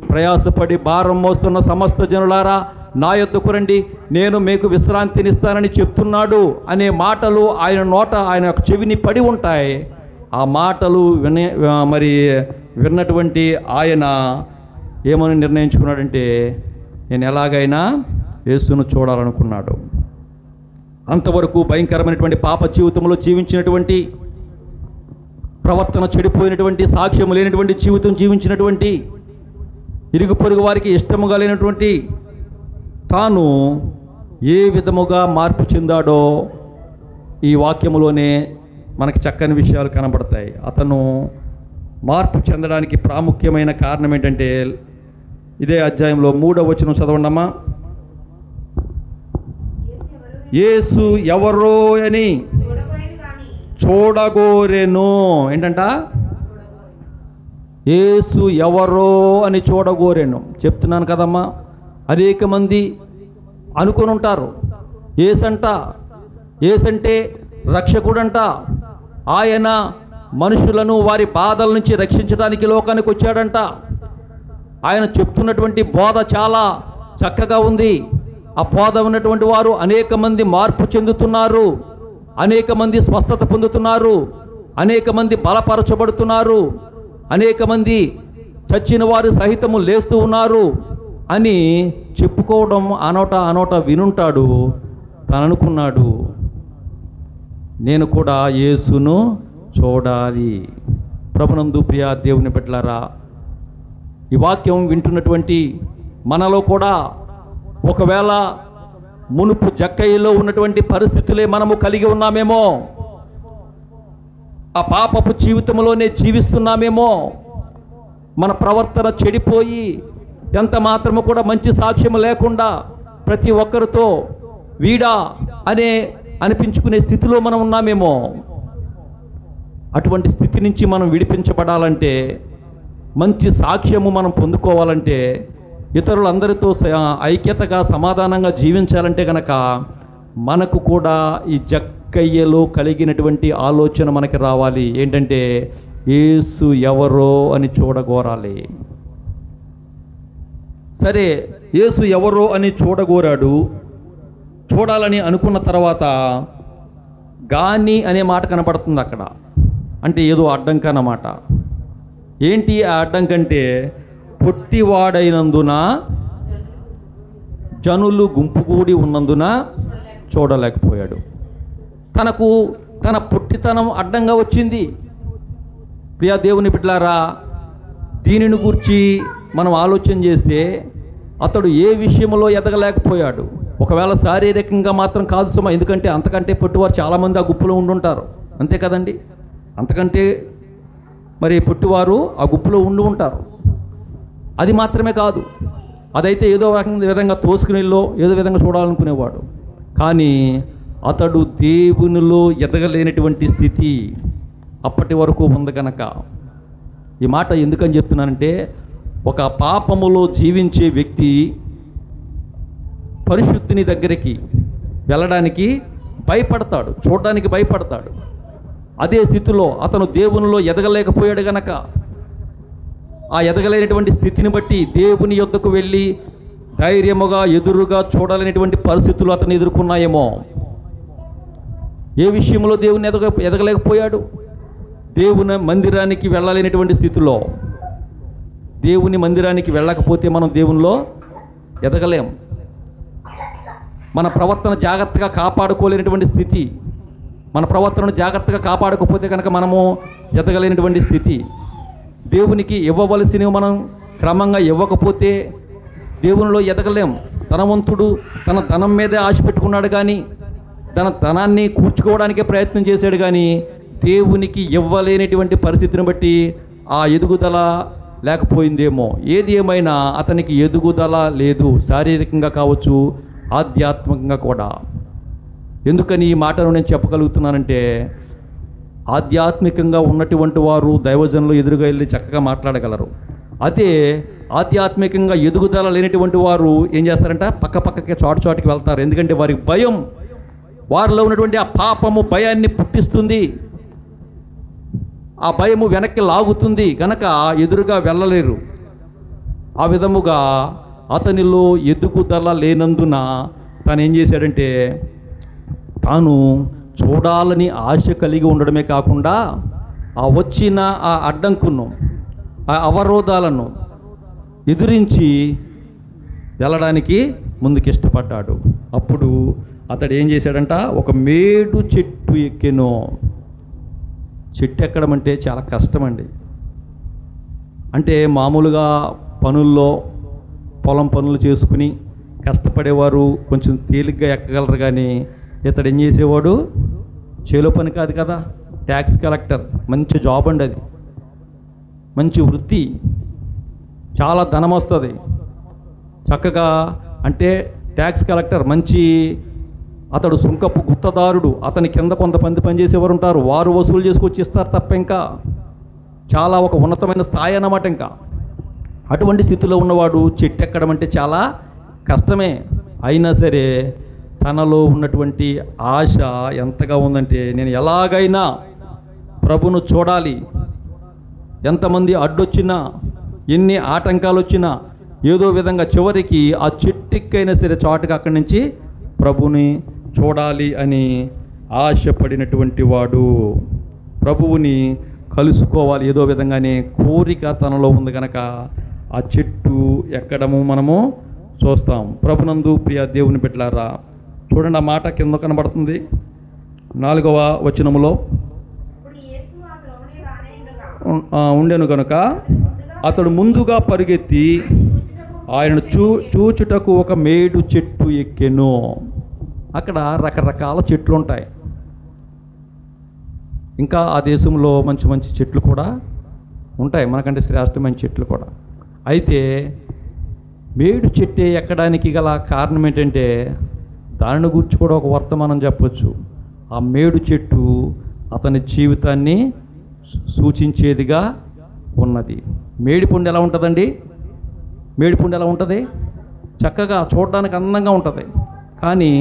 ప్రయాసపడి భారం మోస్తున్న సమస్త జనులారా నా యొద్దకు రండి, నేను మీకు విశ్రాంతినిస్తానని చెప్తున్నాడు అనే మాటలు ఆయన నోట, ఆయన యొక్క చెవిని పడి ఉంటాయి. ఆ మాటలు విన్నటువంటి ఆయన ఏమని నిర్ణయించుకున్నాడంటే, నేను ఎలాగైనా యేసును చూడాలనుకున్నాడు. అంతవరకు భయంకరమైనటువంటి పాప జీవితంలో జీవించినటువంటి, ప్రవర్తన చెడిపోయినటువంటి, సాక్ష్యం లేనటువంటి జీవితం జీవించినటువంటి, ఇరుగు పొరుగు వారికి ఇష్టముగా లేనటువంటి తాను ఏ విధముగా మార్పు చెందాడో ఈ వాక్యములోనే మనకి చక్కని విషయాలు కనబడతాయి. అతను మార్పు చెందడానికి ప్రాముఖ్యమైన కారణం ఏంటంటే, ఇదే అధ్యాయంలో 3వ వచనం చదవండమ్మా. యేసు ఎవరో అని చూడగోరెను. ఏంటంట? యేసు ఎవరో అని చూడగోరెను. చెప్తున్నాను కదమ్మా, అనేక మంది అనుకొని ఉంటారు, ఏసంటే రక్షకుడంట, ఆయన మనుషులను వారి బాధల నుంచి రక్షించడానికి లోకానికి వచ్చాడంట. ఆయన చెప్తున్నటువంటి బోధ చాలా చక్కగా ఉంది. ఆ బోధ ఉన్నటువంటి వారు అనేక మంది మార్పు చెందుతున్నారు, అనేక మంది స్వస్థత పొందుతున్నారు, అనేక మంది బలపరచబడుతున్నారు, అనేక మంది చచ్చిన వారు సహితము లేస్తూ ఉన్నారు అని చెప్పుకోవడం అనోట వినుంటాడు. తను అనుకున్నాడు, నేను కూడా యేసును చూడాలి. ప్రభునందు ప్రియ దేవుని బిడ్డలారా, ఈ వాక్యం వింటున్నటువంటి మనలో కూడా ఒకవేళ మునుపు జక్కయ్యలో ఉన్నటువంటి పరిస్థితులే మనము కలిగి ఉన్నామేమో, ఆ పాపపు జీవితంలోనే జీవిస్తున్నామేమో, మన ప్రవర్తన చెడిపోయి ఎంత మాత్రము కూడా మంచి సాక్ష్యం లేకుండా ప్రతి ఒక్కరితో వీడా అనిపించుకునే స్థితిలో మనం ఉన్నామేమో. అటువంటి స్థితి నుంచి మనం విడిపించబడాలంటే, మంచి సాక్ష్యము మనం పొందుకోవాలంటే, ఇతరులందరితో ఐక్యతగా సమాధానంగా జీవించాలంటే కనుక మనకు కూడా ఈ జక్కయ్యలో కలిగినటువంటి ఆలోచన మనకి రావాలి. ఏంటంటే యేసు ఎవరో అని చూడగోరాలి. సరే, యేసు ఎవరో అని చూడగోరాడు. చూడాలని అనుకున్న తర్వాత గాని అనే మాట కనపడుతుంది అక్కడ. అంటే ఏదో అడ్డంకి అన్నమాట. ఏంటి ఆ అడ్డంకంటే, పొట్టివాడైనందున జనులు గుంపుగూడి ఉన్నందున చూడలేకపోయాడు. తనకు తన పొట్టితనం అడ్డంగా వచ్చింది. ప్రియా దేవుని బిడ్డలారా, దీనిని గురించి మనం ఆలోచన చేస్తే అతడు ఏ విషయంలో ఎదగలేకపోయాడు. ఒకవేళ శారీరకంగా మాత్రం కాదు సుమా, ఎందుకంటే అంతకంటే పొట్టివారు చాలామంది ఆ గుంపులో ఉండుంటారు, అంతే కదండి. అంతకంటే మరి పొట్టివారు ఆ గుంపులో ఉండి ఉంటారు. అది మాత్రమే కాదు, అదైతే ఏదో విధంగా తోసుకునిలో ఏదో విధంగా చూడాలనుకునేవాడు. కానీ అతడు దేవునిలో ఎదగలేనటువంటి స్థితి అప్పటి వరకు ఉంది కనుక. ఈ మాట ఎందుకని చెప్తున్నానంటే, ఒక పాపములో జీవించే వ్యక్తి పరిశుద్ధిని దగ్గరికి వెళ్ళడానికి భయపడతాడు, చూడడానికి భయపడతాడు. అదే స్థితిలో అతను దేవునిలో ఎదగలేకపోయాడు గనక, ఆ ఎదగలేనటువంటి స్థితిని బట్టి దేవుని యొద్దకు వెళ్ళి ధైర్యముగా ఎదురుగా చూడాలనేటువంటి పరిస్థితులు అతను ఎదుర్కొన్నాయేమో. ఏ విషయంలో దేవుని ఎదగలేకపోయాడు? దేవుని మందిరానికి వెళ్ళలేనటువంటి స్థితిలో. దేవుని మందిరానికి వెళ్ళకపోతే మనం దేవునిలో ఎదగలేం. మన ప్రవర్తన జాగ్రత్తగా కాపాడుకోలేనటువంటి స్థితి, మన ప్రవర్తనను జాగ్రత్తగా కాపాడకపోతే కనుక మనము ఎదగలేనటువంటి స్థితి. దేవునికి ఇవ్వవలసినవి మనం క్రమంగా ఇవ్వకపోతే దేవునిలో ఎదగలేం. ధనవంతుడు తన ధనం మీదే ఆశ పెట్టుకున్నాడు, కానీ తన ధనాన్ని కూర్చుకోవడానికే ప్రయత్నం చేశాడు, కానీ దేవునికి ఇవ్వలేనటువంటి పరిస్థితిని బట్టి ఆ ఎదుగుదల లేకపోయిందేమో. ఏది ఏమైనా అతనికి ఎదుగుదల లేదు, శారీరకంగా కావచ్చు, ఆధ్యాత్మికంగా కూడా. ఎందుకని ఈ మాటను నేను చెప్పగలుగుతున్నానంటే, ఆధ్యాత్మికంగా ఉన్నటువంటి వారు దైవజనులు ఎదురుగా వెళ్ళి చక్కగా మాట్లాడగలరు. అదే ఆధ్యాత్మికంగా ఎదుగుదల లేనటువంటి వారు ఏం చేస్తారంట, పక్కకి చాటుకి వెళ్తారు. ఎందుకంటే వారికి భయం, వారిలో ఉన్నటువంటి ఆ పాపము భయాన్ని పుట్టిస్తుంది, ఆ భయము వెనక్కి లాగుతుంది గనక ఎదురుగా వెళ్ళలేరు. ఆ విధముగా అతనిలో ఎదుగుదల లేనందున తాను ఏం చేశాడంటే, తాను చూడాలని ఆశ కలిగి ఉండడమే కాకుండా ఆ వచ్చిన ఆ అడ్డంకును, ఆ అవరోధాలను ఎదురించి వెళ్ళడానికి ముందుకు ఇష్టపడ్డాడు. అప్పుడు అతడు ఏం చేశాడంట, ఒక మేడు చెట్టు ఎక్కెను. చెట్టు ఎక్కడం అంటే చాలా కష్టమండి. అంటే మామూలుగా పనుల్లో పొలం పనులు చేసుకుని కష్టపడేవారు కొంచెం తేలిగ్గా ఎక్కగలరు, కానీ ఇతడు ఏం చేసేవాడు, చేలో పని కాదు కదా, ట్యాక్స్ కలెక్టర్. మంచి జాబ్ అండి అది, మంచి వృత్తి, చాలా ధనం వస్తుంది చక్కగా. అంటే ట్యాక్స్ కలెక్టర్ మంచి, అతడు సుంకపు గుత్తదారుడు. అతని కింద కొంతమంది పనిచేసేవారు ఉంటారు, వారు వసూలు చేసుకొచ్చి ఇస్తారు తప్ప. ఇంకా చాలా ఒక ఉన్నతమైన స్థాయి అన్నమాట. ఇంకా అటువంటి స్థితిలో ఉన్నవాడు చెట్టు ఎక్కడం అంటే చాలా కష్టమే. అయినా సరే తనలో ఉన్నటువంటి ఆశ ఎంతగా ఉందంటే, నేను ఎలాగైనా ప్రభును చూడాలి. ఎంతమంది అడ్డొచ్చినా, ఎన్ని ఆటంకాలు వచ్చినా ఏదో విధంగా చివరికి ఆ చెట్టుకైనా సరే చాటుగా అక్కడి నుంచి ప్రభుని చూడాలి అని ఆశపడినటువంటి వాడు, ప్రభువుని కలుసుకోవాలి ఏదో విధంగానే కోరిక తనలో ఉంది కనుక ఆ చెట్టు ఎక్కడము మనము చూస్తాం. ప్రభునందు ప్రియ దేవుని బిడ్డలారా, చూడండి ఆ మాట కింద కనబడుతుంది 4వ వచనములో. ఉండెను కనుక అతడు ముందుగా పరిగెత్తి ఆయనను చూచుటకు ఒక మేడు చెట్టు ఎక్కెను. అక్కడ రకరకాల చెట్లు ఉంటాయి. ఇంకా ఆ దేశంలో మంచి మంచి చెట్లు కూడా ఉంటాయి, మనకంటే శ్రేష్టమైన చెట్లు కూడా. అయితే మేడు చెట్టు ఎక్కడానికి గల కారణం ఏంటంటే దానిని గురించి కూడా ఒక వర్తమానం చెప్పవచ్చు. ఆ మేడు చెట్టు అతని జీవితాన్ని సూచించేదిగా ఉన్నది. మేడిపండు ఎలా ఉంటుందండి? మేడిపండు ఎలా ఉంటుంది? చక్కగా చూడడానికి అందంగా ఉంటుంది. కానీ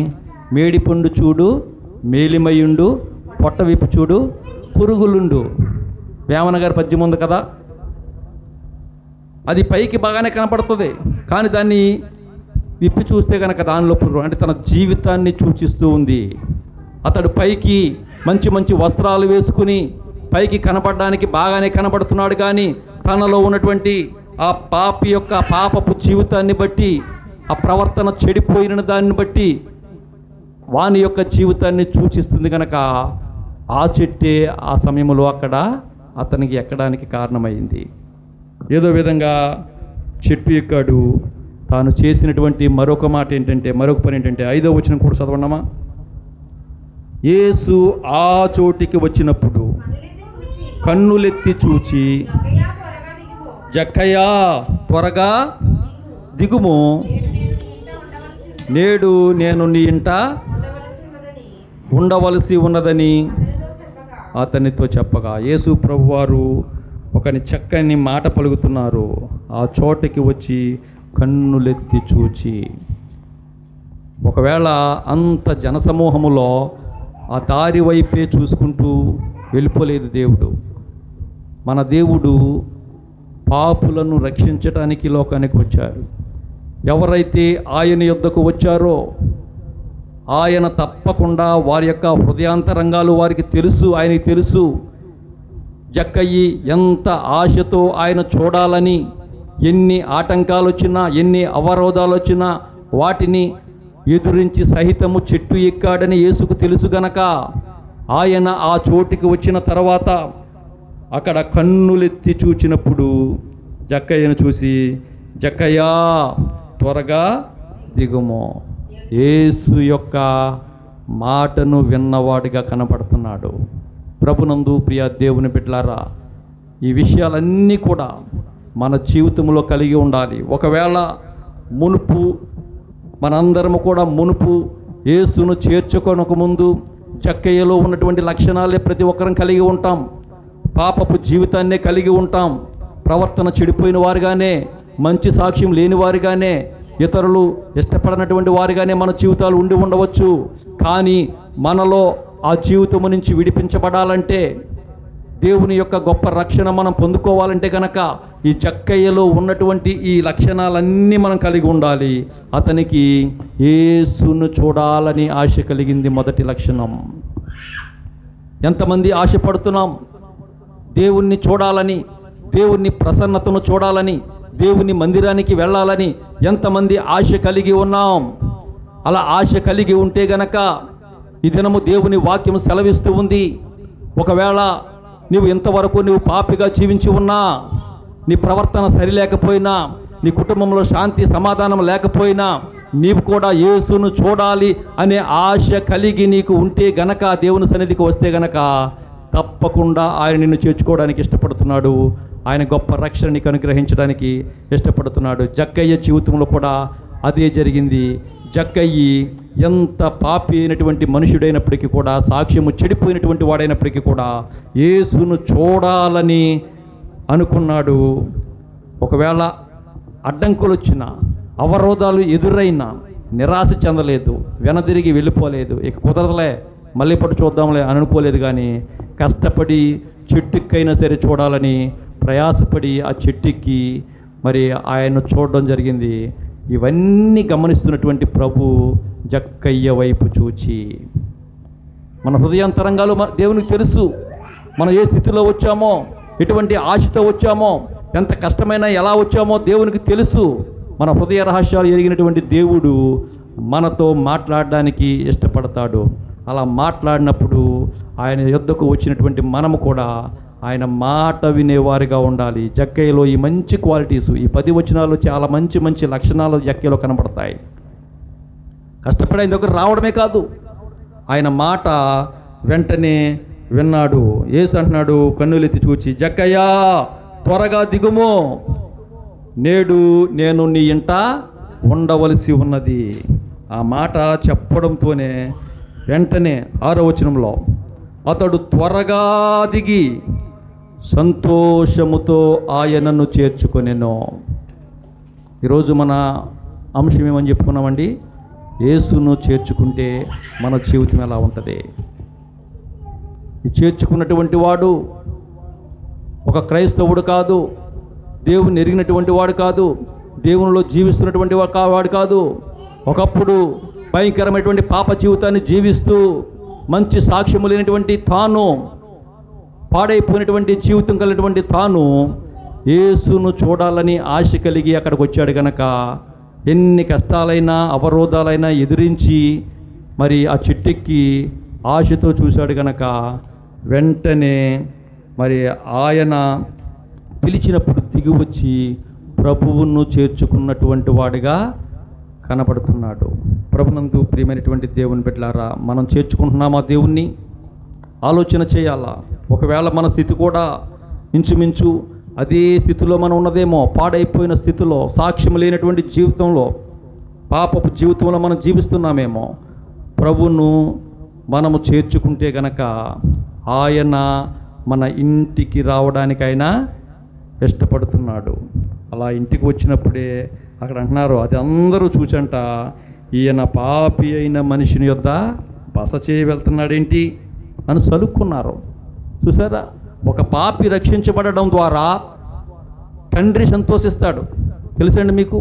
మేడిపండు చూడు మేలిమయుండు, పొట్ట విప్పి చూడు పురుగులుండు. వేమన గారి పద్యం ఉంది కదా, అది పైకి బాగానే కనపడుతుంది, కానీ దాన్ని విప్పి చూస్తే కనుక దానిలో పురుగు, అంటే తన జీవితాన్ని సూచిస్తూ ఉంది. అతడు పైకి మంచి మంచి వస్త్రాలు వేసుకుని పైకి కనపడడానికి బాగానే కనపడుతున్నాడు, కానీ తనలో ఉన్నటువంటి ఆ పాపి యొక్క పాపపు జీవితాన్ని బట్టి, ఆ ప్రవర్తన చెడిపోయిన దాన్ని బట్టి వాని యొక్క జీవితాన్ని సూచిస్తుంది కనుక ఆ చెట్టే ఆ సమయంలో అక్కడ అతనికి ఎక్కడానికి కారణమైంది. ఏదో విధంగా చెట్టు ఎక్కాడు. తాను చేసినటువంటి మరొక మాట ఏంటంటే, మరొక పని ఏంటంటే 5వ వచనం కూడా చదవండమా. యేసు ఆ చోటికి వచ్చినప్పుడు కన్నులెత్తి చూచి, జక్కయ్యా త్వరగా దిగుము, నేడు నేను నీ ఇంట ఉండవలసి ఉన్నదని అతనితో చెప్పగా, యేసు ప్రభువారు ఒకని చక్కని మాట పలుకుతున్నారు. ఆ చోటకి వచ్చి కన్నులెత్తి చూచి, ఒకవేళ అంత జనసమూహములో ఆ దారి వైపే చూసుకుంటూ వెళ్ళిపోలేదు దేవుడు. మన దేవుడు పాపులను రక్షించటానికి లోకానికి వచ్చారు. ఎవరైతే ఆయన యొద్దకు వచ్చారో ఆయన తప్పకుండా వారి యొక్క హృదయాంతరంగాలు వారికి తెలుసు, ఆయనకి తెలుసు. జక్కయ్యి ఎంత ఆశతో ఆయన చూడాలని, ఎన్ని ఆటంకాలు వచ్చినా, ఎన్ని అవరోధాలు వచ్చినా వాటిని ఎదురించి సహితము చెట్టు ఎక్కాడని యేసుకు తెలుసు గనక ఆయన ఆ చోటికి వచ్చిన తర్వాత అక్కడ కన్నులెత్తి చూచినప్పుడు జక్కయ్యను చూసి, జక్కయ్యా త్వరగా దిగుము. యేసు యొక్క మాటను విన్నవాడిగా కనపడుతున్నాడు. ప్రభునందు ప్రియ దేవుని బిడ్డలారా, ఈ విషయాలన్నీ కూడా మన జీవితంలో కలిగి ఉండాలి. ఒకవేళ మునుపు మనందరము కూడా మునుపు యేసును చేర్చుకొనక ముందు జక్కయ్యలో ఉన్నటువంటి లక్షణాలే ప్రతి ఒక్కరం కలిగి ఉంటాం. పాపపు జీవితాన్నే కలిగి ఉంటాం. ప్రవర్తన చెడిపోయిన వారుగానే, మంచి సాక్ష్యం లేని వారుగానే, ఇతరులు ఇష్టపడినటువంటి వారుగానే మన జీవితాలు ఉండి ఉండవచ్చు. కానీ మనలో ఆ జీవితము నుంచి విడిపించబడాలంటే, దేవుని యొక్క గొప్ప రక్షణ మనం పొందుకోవాలంటే కనుక ఈ జక్కయ్యలో ఉన్నటువంటి ఈ లక్షణాలన్నీ మనం కలిగి ఉండాలి. అతనికి యేసును చూడాలని ఆశ కలిగింది మొదటి లక్షణం. ఎంతమంది ఆశపడుతున్నాం దేవుణ్ణి చూడాలని, దేవుని ప్రసన్నతను చూడాలని, దేవుని మందిరానికి వెళ్ళాలని ఎంతమంది ఆశ కలిగి ఉన్నాం? అలా ఆశ కలిగి ఉంటే గనక ఈ దినము దేవుని వాక్యం సెలవిస్తూ ఉంది, ఒకవేళ నీవు ఇంతవరకు నువ్వు పాపిగా జీవించి ఉన్నా, నీ ప్రవర్తన సరిలేకపోయినా, నీ కుటుంబంలో శాంతి సమాధానం లేకపోయినా, నీవు కూడా యేసును చూడాలి అనే ఆశ కలిగి నీకు ఉంటే గనక, దేవుని సన్నిధికి వస్తే గనక తప్పకుండా ఆయన నిన్ను చేర్చుకోవడానికి ఇష్టపడుతున్నాడు. ఆయన గొప్ప రక్షణ నీకు అనుగ్రహించడానికి ఇష్టపడుతున్నాడు. జక్కయ్య జీవితంలో కూడా అదే జరిగింది. జక్కయ్యి ఎంత పాపి అయినటువంటి మనుషుడైనప్పటికీ కూడా, సాక్ష్యము చెడిపోయినటువంటి వాడైనప్పటికీ కూడా యేసును చూడాలని అనుకున్నాడు. ఒకవేళ అడ్డంకులు వచ్చినా, అవరోధాలు ఎదురైనా నిరాశ చెందలేదు, వెనదిరిగి వెళ్ళిపోలేదు. ఇక కుదరదులే, మళ్ళీ పట్టు చూద్దాంలే అని అనుకోలేదు. కానీ కష్టపడి చెట్టుకైనా సరే చూడాలని ప్రయాసపడి ఆ చెట్టుకి మరి ఆయన చూడడం జరిగింది. ఇవన్నీ గమనిస్తున్నటువంటి ప్రభు జక్కయ్య వైపు చూచి, మన హృదయాంతరంగాలు దేవునికి తెలుసు. మనం ఏ స్థితిలో వచ్చామో, ఎటువంటి ఆశతో వచ్చామో, ఎంత కష్టమైనా ఎలా వచ్చామో దేవునికి తెలుసు. మన హృదయ రహస్యాలు ఎరిగినటువంటి దేవుడు మనతో మాట్లాడడానికి ఇష్టపడతాడు. అలా మాట్లాడినప్పుడు ఆయన యొద్దకు వచ్చినటువంటి మనము కూడా ఆయన మాట వినేవారిగా ఉండాలి. జక్కయ్యలో ఈ మంచి క్వాలిటీసు, ఈ 10 వచనాలు చాలా మంచి మంచి లక్షణాలు జక్కయ్యలో కనబడతాయి. కష్టపడి ఆయన దగ్గర రావడమే కాదు, ఆయన మాట వెంటనే విన్నాడు. యేసు అంటున్నాడు కన్నులెత్తి చూచి, జక్కయ్యా త్వరగా దిగుము, నేడు నేను నీ ఇంట ఉండవలసి ఉన్నది. ఆ మాట చెప్పడంతోనే వెంటనే 6వ వచనంలో అతడు త్వరగా దిగి సంతోషముతో ఆయనను చేర్చుకొనెను. ఈరోజు మన అంశం ఏమని చెప్పుకున్నామండి? యేసును చేర్చుకుంటే మన జీవితం ఎలా ఉంటుంది? ఈ చేర్చుకున్నటువంటి వాడు ఒక క్రైస్తవుడు కాదు, దేవుని ఎరిగినటువంటి వాడు కాదు, దేవునిలో జీవిస్తున్నటువంటి వాడు కాదు. ఒకప్పుడు భయంకరమైనటువంటి పాప జీవితాన్ని జీవిస్తూ మంచి సాక్ష్యము లేనటువంటి తాను, పాడైపోయినటువంటి జీవితం కలిగినటువంటి తాను యేసును చూడాలని ఆశ కలిగి అక్కడికి వచ్చాడు గనక ఎన్ని కష్టాలైనా అవరోధాలైనా ఎదిరించి మరి ఆ చెట్టెక్కి ఆశతో చూశాడు గనక వెంటనే మరి ఆయన పిలిచినప్పుడు దిగి వచ్చి ప్రభువును చేర్చుకున్నటువంటి వాడిగా కనపడుతున్నాడు. ప్రభునందు ప్రియమైనటువంటి దేవుని బిడ్డలారా, మనం చేర్చుకుంటున్నామా దేవుణ్ణి? ఆలోచన చేయాలా. ఒకవేళ మన స్థితి కూడా ఇంచుమించు అదే స్థితిలో మనం ఉన్నదేమో, పాడైపోయిన స్థితిలో, సాక్ష్యం లేనటువంటి జీవితంలో, పాపపు జీవితంలో మనం జీవిస్తున్నామేమో. ప్రభువును మనము చేర్చుకుంటే గనక ఆయన మన ఇంటికి రావడానికైనా ఇష్టపడుతున్నాడు. అలా ఇంటికి వచ్చినప్పుడే అక్కడ అంటున్నారు, అది అందరూ చూచంట, ఈయన పాపి అయిన మనిషిని యొద్ద బస చేయి వెళ్తున్నాడేంటి అని సలుక్కున్నారు. చూసారా? ఒక పాపి రక్షించబడడం ద్వారా తండ్రి సంతోషిస్తాడు. తెలుసండి మీకు?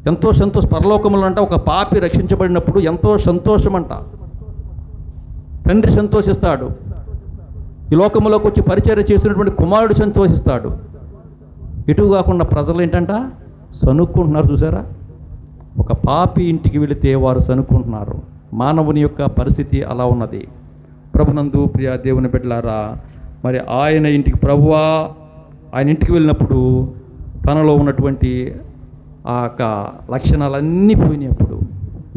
ఎంతో పరలోకములు అంట ఒక పాపి రక్షించబడినప్పుడు ఎంతో సంతోషం అంట. తండ్రి సంతోషిస్తాడు. ఈ లోకములోకి వచ్చి పరిచర్య చేసినటువంటి కుమారుడు సంతోషిస్తాడు. ఇటు కాకుండా ప్రజలు ఏంటంట సనుక్కుంటున్నారు. చూసారా? ఒక పాపి ఇంటికి వెళితే వారు సనుక్కుంటున్నారు. మానవుని యొక్క పరిస్థితి అలా ఉన్నది. ప్రభునందు ప్రియ దేవుని బిడ్డలారా, మరి ఆయన ఇంటికి ప్రభువా ఆయన ఇంటికి వెళ్ళినప్పుడు తనలో ఉన్నటువంటి ఆ యొక్క లక్షణాలన్నీ పోయినప్పుడు,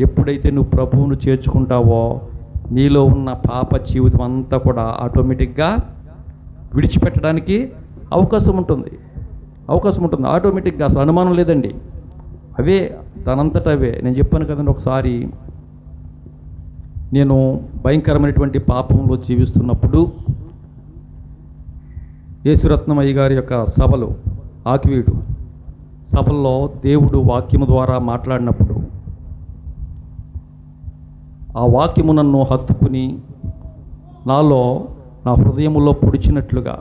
ఎప్పుడైతే నువ్వు ప్రభువును చేర్చుకుంటావో నీలో ఉన్న పాప జీవితం అంతా కూడా ఆటోమేటిక్గా విడిచిపెట్టడానికి అవకాశం ఉంటుంది. ఆటోమేటిక్గా, అసలు అనుమానం లేదండి. అవే దానంతట అవే. నేను చెప్పాను కదండి, ఒకసారి నేను భయంకరమైనటువంటి పాపంలో జీవిస్తున్నప్పుడు యేసురత్నమయ్య గారి యొక్క సభలు, ఆకివీడు సభల్లో దేవుడు వాక్యము ద్వారా మాట్లాడినప్పుడు ఆ వాక్యము నన్ను హత్తుకుని నాలో, నా హృదయములో పొడిచినట్లుగా,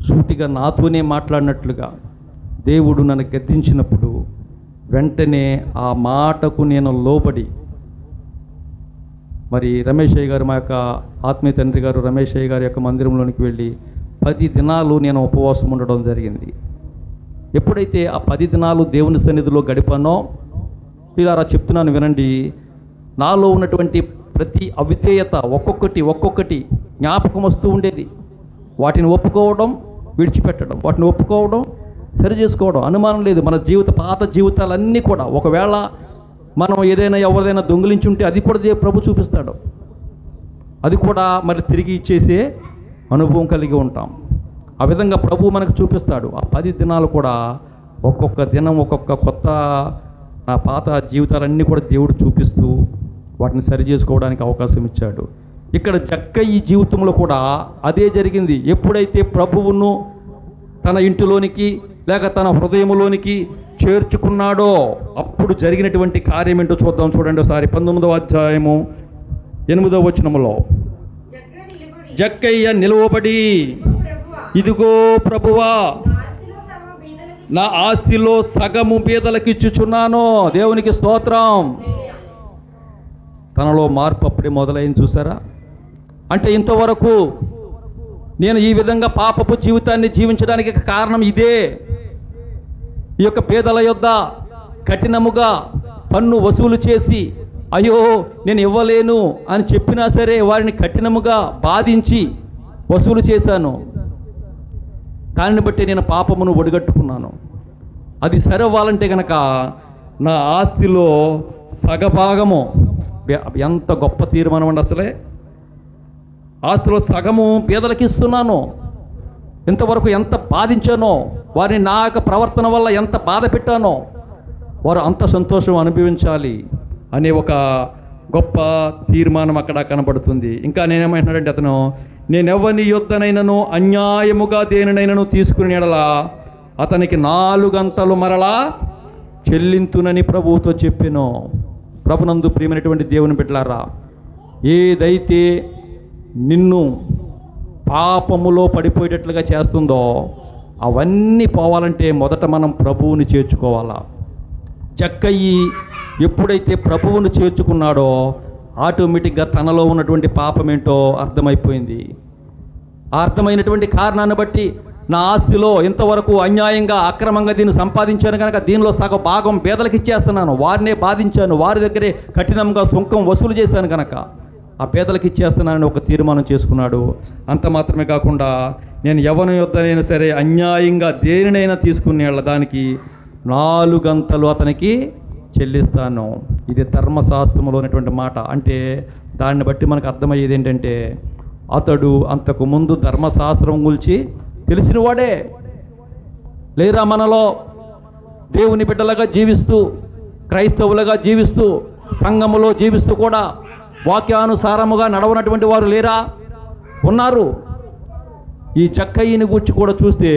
సూటిగా నాతోనే మాట్లాడినట్లుగా దేవుడు నన్ను గద్దించినప్పుడు వెంటనే ఆ మాటకు నేను లోబడి, మరి రమేష్ అయ్య గారు, మా యొక్క ఆత్మీయ తండ్రి గారు రమేష్ అయ్య గారి యొక్క మందిరంలోనికి వెళ్ళి 10 దినాలు నేను ఉపవాసం ఉండడం జరిగింది. ఎప్పుడైతే ఆ 10 దినాలు దేవుని సన్నిధిలో గడిపానో, ఇలా చెప్తున్నాను వినండి, నాలో ఉన్నటువంటి ప్రతి అవిధేయత ఒక్కొక్కటి జ్ఞాపకం వస్తూ ఉండేది. వాటిని ఒప్పుకోవడం, విడిచిపెట్టడం, వాటిని ఒప్పుకోవడం, సరి చేసుకోవడం. అనుమానం లేదు, మన పాత జీవితాలన్నీ కూడా ఒకవేళ మనం ఏదైనా ఎవరిదైనా దొంగిలించి ఉంటే అది కూడా ప్రభు చూపిస్తాడు. అది కూడా మరి తిరిగి ఇచ్చేసే అనుభవం కలిగి ఉంటాం. ఆ విధంగా ప్రభు మనకు చూపిస్తాడు. ఆ 10 దినాలు కూడా ఒక్కొక్క దినం ఒక్కొక్క కొత్త నా పాత జీవితాలన్నీ కూడా దేవుడు చూపిస్తూ వాటిని సరి చేసుకోవడానికి అవకాశం ఇచ్చాడు. ఇక్కడ జక్కయ్య జీవితంలో కూడా అదే జరిగింది. ఎప్పుడైతే ప్రభువును తన ఇంటిలోనికి లేక తన హృదయంలోనికి చేర్చుకున్నాడో అప్పుడు జరిగినటువంటి కార్యం ఏంటో చూద్దాం. చూడండి ఒకసారి 19వ అధ్యాయము 8వ వచనములో, జక్కయ్య నిలువబడి, ఇదిగో ప్రభువా, నా ఆస్తిలో సగము బీదలకు ఇచ్చుచున్నాను. దేవునికి స్తోత్రం. తనలో మార్పు అప్పుడే మొదలైంది. చూసారా? అంటే ఇంతవరకు నేను ఈ విధంగా పాపపు జీవితాన్ని జీవించడానికి కారణం ఇదే. ఈ యొక్క పేదల యొద్ద కఠినముగా పన్ను వసూలు చేసి, అయ్యో నేను ఇవ్వలేను అని చెప్పినా సరే వారిని కఠినముగా బాధించి వసూలు చేశాను. దానిని బట్టి నేను పాపమును ఒడిగట్టుకున్నాను. అది సరవ్వాలంటే కనుక నా ఆస్తిలో సగభాగము, ఎంత గొప్ప తీర్మానం అండి అసలే. ఆస్తిలో సగము పేదలకు ఇస్తున్నాను. ఇంతవరకు ఎంత బాధించానో, వారిని నా యొక్క ప్రవర్తన వల్ల ఎంత బాధ పెట్టానో, వారు అంత సంతోషం అనుభవించాలి అనే ఒక గొప్ప తీర్మానం అక్కడ కనబడుతుంది. ఇంకా నేనేమంటున్నాడంటే, అతను నేనెవ్వని యొద్దనైనను అన్యాయముగా దేనినైనను తీసుకుని ఎడలా అతనికి 4 గంతలు మరలా చెల్లింతునని ప్రభువుతో చెప్పాను. ప్రభునందు ప్రియమైనటువంటి దేవుని బిడ్డలారా, ఏదైతే నిన్ను పాపములో పడిపోయేటట్లుగా చేస్తుందో అవన్నీ పోవాలంటే మొదట మనం ప్రభువుని చేర్చుకోవాలా. జక్కయ్యి ఎప్పుడైతే ప్రభువును చేర్చుకున్నాడో ఆటోమేటిక్గా తనలో ఉన్నటువంటి పాపం ఏంటో అర్థమైపోయింది. ఆ అర్థమైనటువంటి కారణాన్ని బట్టి నా ఆస్తిలో ఇంతవరకు అన్యాయంగా అక్రమంగా దీన్ని సంపాదించాను కనుక దీనిలో సగం భాగం పేదలకు ఇచ్చేస్తున్నాను, వారినే బాధించాను, వారి దగ్గరే కఠినంగా సుంకం వసూలు చేశాను కనుక ఆ పేదలకు ఇచ్చేస్తున్నానని ఒక తీర్మానం చేసుకున్నాడు. అంత మాత్రమే కాకుండా నేను ఎవరి యొద్దనైనా సరే అన్యాయంగా దేనినైనా తీసుకునే దానికి 4 గంతలు అతనికి చెల్లిస్తాను. ఇది ధర్మశాస్త్రంలో ఉన్నటువంటి మాట. అంటే దాన్ని బట్టి మనకు అర్థమయ్యేది ఏంటంటే, అతడు అంతకు ముందు ధర్మశాస్త్రం గురించి తెలిసినవాడే. లేరా మనలో దేవుని బిడ్డలుగా జీవిస్తూ, క్రైస్తవులుగా జీవిస్తూ, సంఘములో జీవిస్తూ కూడా వాక్యానుసారముగా నడవనటువంటి వారు లేరా? ఉన్నారు. ఈ జక్కయ్యని గూర్చి కూడా చూస్తే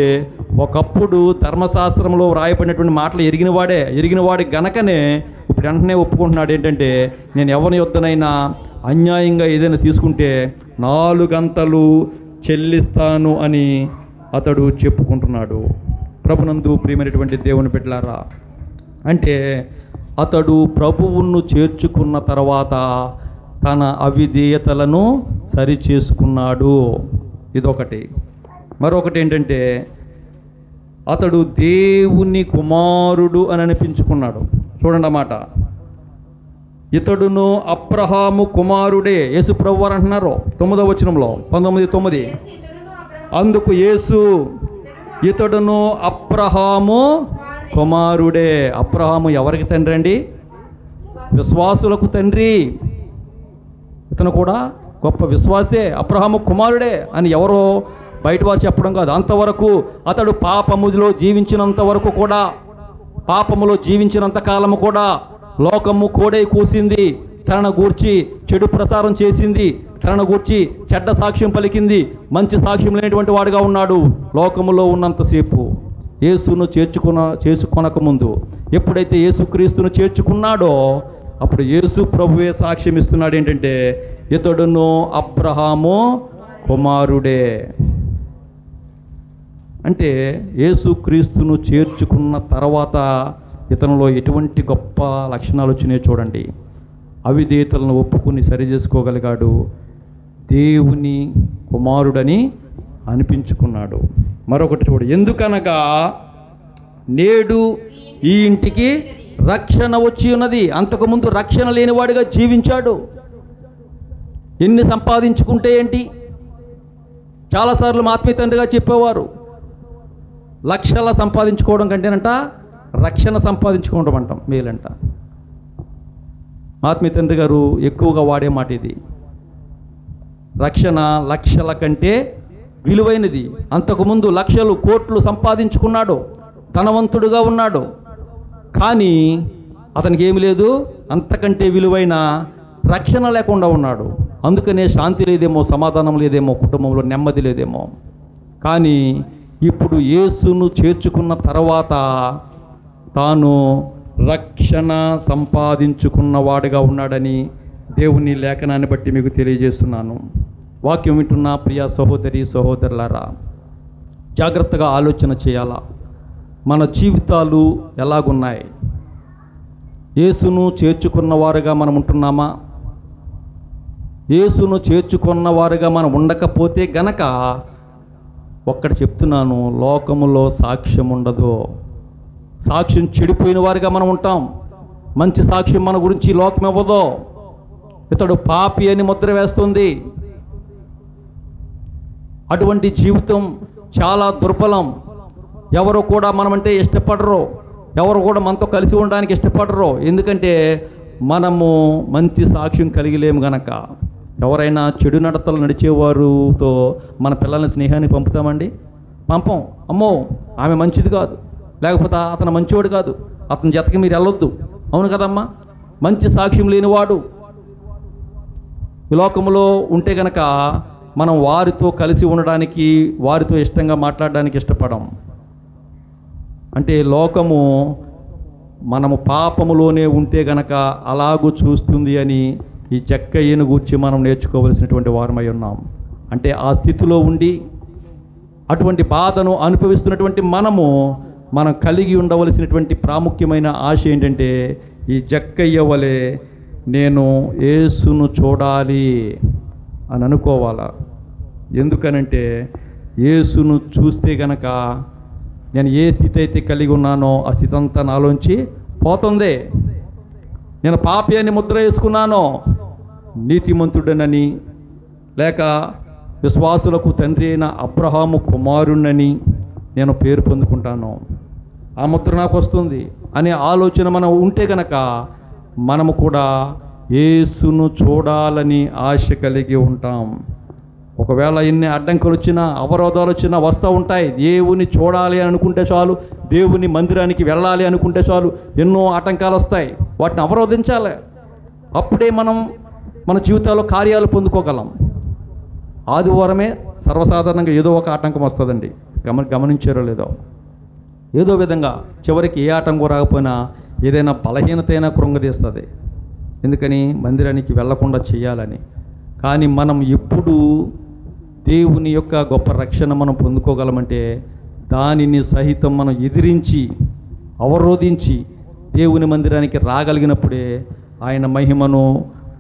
ఒకప్పుడు ధర్మశాస్త్రంలో వ్రాయబడినటువంటి మాటలు ఎరిగినవాడి గనకనే ఇప్పుడు వెంటనే ఒప్పుకుంటున్నాడు. ఏంటంటే, నేను ఎవరి యొద్దనైనా అన్యాయంగా ఏదైనా తీసుకుంటే 4 గంతలు చెల్లిస్తాను అని అతడు చెప్పుకుంటున్నాడు. ప్రభునందు ప్రియమైనటువంటి దేవుని బిడ్డలారా, అంటే అతడు ప్రభువును చేర్చుకున్న తర్వాత తన అవిధేయతలను సరిచేసుకున్నాడు. ఇదొకటి. మరొకటి ఏంటంటే, అతడు దేవుని కుమారుడు అని అనిపించుకున్నాడు. చూడండి అన్నమాట. ఇతడును అబ్రహాము కుమారుడే. యేసు ప్రభువారు అంటున్నారు 9వ వచనంలో 19:9. అందుకు యేసు, ఇతడును అబ్రహాము కుమారుడే. అబ్రహాము ఎవరికి తండ్రి అండి? విశ్వాసులకు తండ్రి. ఇతను కూడా గొప్ప విశ్వాసే, అబ్రహాము కుమారుడే అని ఎవరో బయట వారు చెప్పడం కాదు. అంతవరకు అతడు పాపములో జీవించినంత వరకు కూడా, పాపములో జీవించినంత కాలము కూడా లోకము కోడై కూసింది, తనను గూర్చి చెడు ప్రసారం చేసింది, తనను గూర్చి చెడ్డ సాక్ష్యం పలికింది, మంచి సాక్ష్యం లేనటువంటి వాడుగా ఉన్నాడు లోకములో ఉన్నంతసేపు. యేసును చేసుకొనకముందు ఎప్పుడైతే యేసుక్రీస్తును చేర్చుకున్నాడో అప్పుడు యేసు ప్రభువే సాక్ష్యం ఇస్తున్నాడు. ఏంటంటే, ఇతడును అబ్రహాము కుమారుడే. అంటే యేసుక్రీస్తును చేర్చుకున్న తర్వాత ఇతనిలో ఎటువంటి గొప్ప లక్షణాలు వచ్చినాయో చూడండి. అవిధేయతలను ఒప్పుకుని సరి చేసుకోగలిగాడు, దేవుని కుమారుడని అనిపించుకున్నాడు. మరొకటి చూడు, ఎందుకనగా నేడు ఈ ఇంటికి రక్షణ వచ్చి ఉన్నది. అంతకుముందు రక్షణ లేనివాడిగా జీవించాడు. ఎన్ని సంపాదించుకుంటే ఏంటి? చాలాసార్లు మా ఆత్మీయ తండ్రిగా చెప్పేవారు, లక్షల సంపాదించుకోవడం కంటేనంట రక్షణ సంపాదించుకోవడం అంటాం మేలంట. ఆత్మీయ తండ్రి గారు ఎక్కువగా వాడే మాట ఇది. రక్షణ లక్షల కంటే విలువైనది. అంతకుముందు లక్షలు కోట్లు సంపాదించుకున్నాడు, ధనవంతుడుగా ఉన్నాడు, కానీ అతనికి ఏమి లేదు, అంతకంటే విలువైన రక్షణ లేకుండా ఉన్నాడు. అందుకనే శాంతి లేదేమో, సమాధానం లేదేమో, కుటుంబంలో నెమ్మది లేదేమో. కానీ ఇప్పుడు యేసును చేర్చుకున్న తర్వాత తాను రక్షణ సంపాదించుకున్నవాడుగా ఉన్నాడని దేవుని లేఖనాన్ని బట్టి మీకు తెలియజేస్తున్నాను. వాక్యం వింటున్న ప్రియ సహోదరి సహోదరులారా, జాగ్రత్తగా ఆలోచన చేయాలా. మన జీవితాలు ఎలాగున్నాయి? యేసును చేర్చుకున్నవారుగా మనం ఉంటున్నామా? యేసును చేర్చుకున్నవారుగా మనం ఉండకపోతే గనక ఒక్కటి చెప్తున్నాను, లోకములో సాక్ష్యం ఉండదు. సాక్ష్యం చెడిపోయిన వారుగా మనం ఉంటాం. మంచి సాక్ష్యం మన గురించి లోకం ఇవ్వదు. ఇతడు పాపి అని ముద్ర వేస్తుంది. అటువంటి జీవితం చాలా దుర్బలం. ఎవరు కూడా మనమంటే ఇష్టపడరు, ఎవరు కూడా మనతో కలిసి ఉండడానికి ఇష్టపడరు. ఎందుకంటే మనము మంచి సాక్ష్యం కలిగిలేము గనక. ఎవరైనా చెడు నడతలు నడిచేవారుతో మన పిల్లల్ని స్నేహానికి పంపుతామండి? పంపం. అమ్మో ఆమె మంచిది కాదు, లేకపోతే అతను మంచివాడు కాదు, అతని జతకి మీరు వెళ్ళొద్దు. అవును కదమ్మా? మంచి సాక్ష్యం లేనివాడు ఈ లోకంలో ఉంటే గనక మనం వారితో కలిసి ఉండడానికి, వారితో ఇష్టంగా మాట్లాడడానికి ఇష్టపడం. అంటే లోకము మనము పాపములోనే ఉంటే గనక అలాగూ చూస్తుంది అని ఈ జక్కయ్యను గూర్చి మనం నేర్చుకోవలసినటువంటి వారమై ఉన్నాం. అంటే ఆ స్థితిలో ఉండి అటువంటి బాధను అనుభవిస్తున్నటువంటి మనం కలిగి ఉండవలసినటువంటి ప్రాముఖ్యమైన ఆశ ఏంటంటే, ఈ జక్కయ్య వలె నేను యేసును చూడాలి అని అనుకోవాలా. ఎందుకనంటే యేసును చూస్తే గనక నేను ఏ స్థితి అయితే కలిగి ఉన్నానో ఆ స్థితి అంతా నాలోంచి పోతుంది. నేను పాపి అని ముద్ర వేసుకున్నానో నీతిమంతుడనని, లేక విశ్వాసులకు తండ్రి అయిన అబ్రహాము కుమారుణ్ణని నేను పేరు పొందుకుంటాను, ఆ ముద్ర నాకు వస్తుంది అనే ఆలోచన మనం ఉంటే కనుక మనము కూడా యేసును చూడాలని ఆశ కలిగి ఉంటాం. ఒకవేళ ఎన్ని అడ్డంకులు వచ్చినా, అవరోధాలు వచ్చినా వస్తూ ఉంటాయి. దేవుని చూడాలి అని అనుకుంటే చాలు, దేవుని మందిరానికి వెళ్ళాలి అనుకుంటే చాలు, ఎన్నో ఆటంకాలు వస్తాయి. వాటిని అవరోధించాలి. అప్పుడే మనం మన జీవితాల్లో కార్యాలు పొందుకోగలం. ఆదివారమే సర్వసాధారణంగా ఏదో ఒక ఆటంకం వస్తుందండి. గమనించారో లేదో? ఏదో విధంగా చివరికి ఏ ఆటంకం రాకపోయినా ఏదైనా బలహీనత అయినా కృంగదీస్తుంది. ఎందుకని? మందిరానికి వెళ్లకుండా చేయాలని. కానీ మనం ఎప్పుడు దేవుని యొక్క గొప్ప రక్షణ మనం పొందుకోగలమంటే దానిని సహితం మనం ఎదిరించి, అవరోధించి దేవుని మందిరానికి రాగలిగినప్పుడే ఆయన మహిమను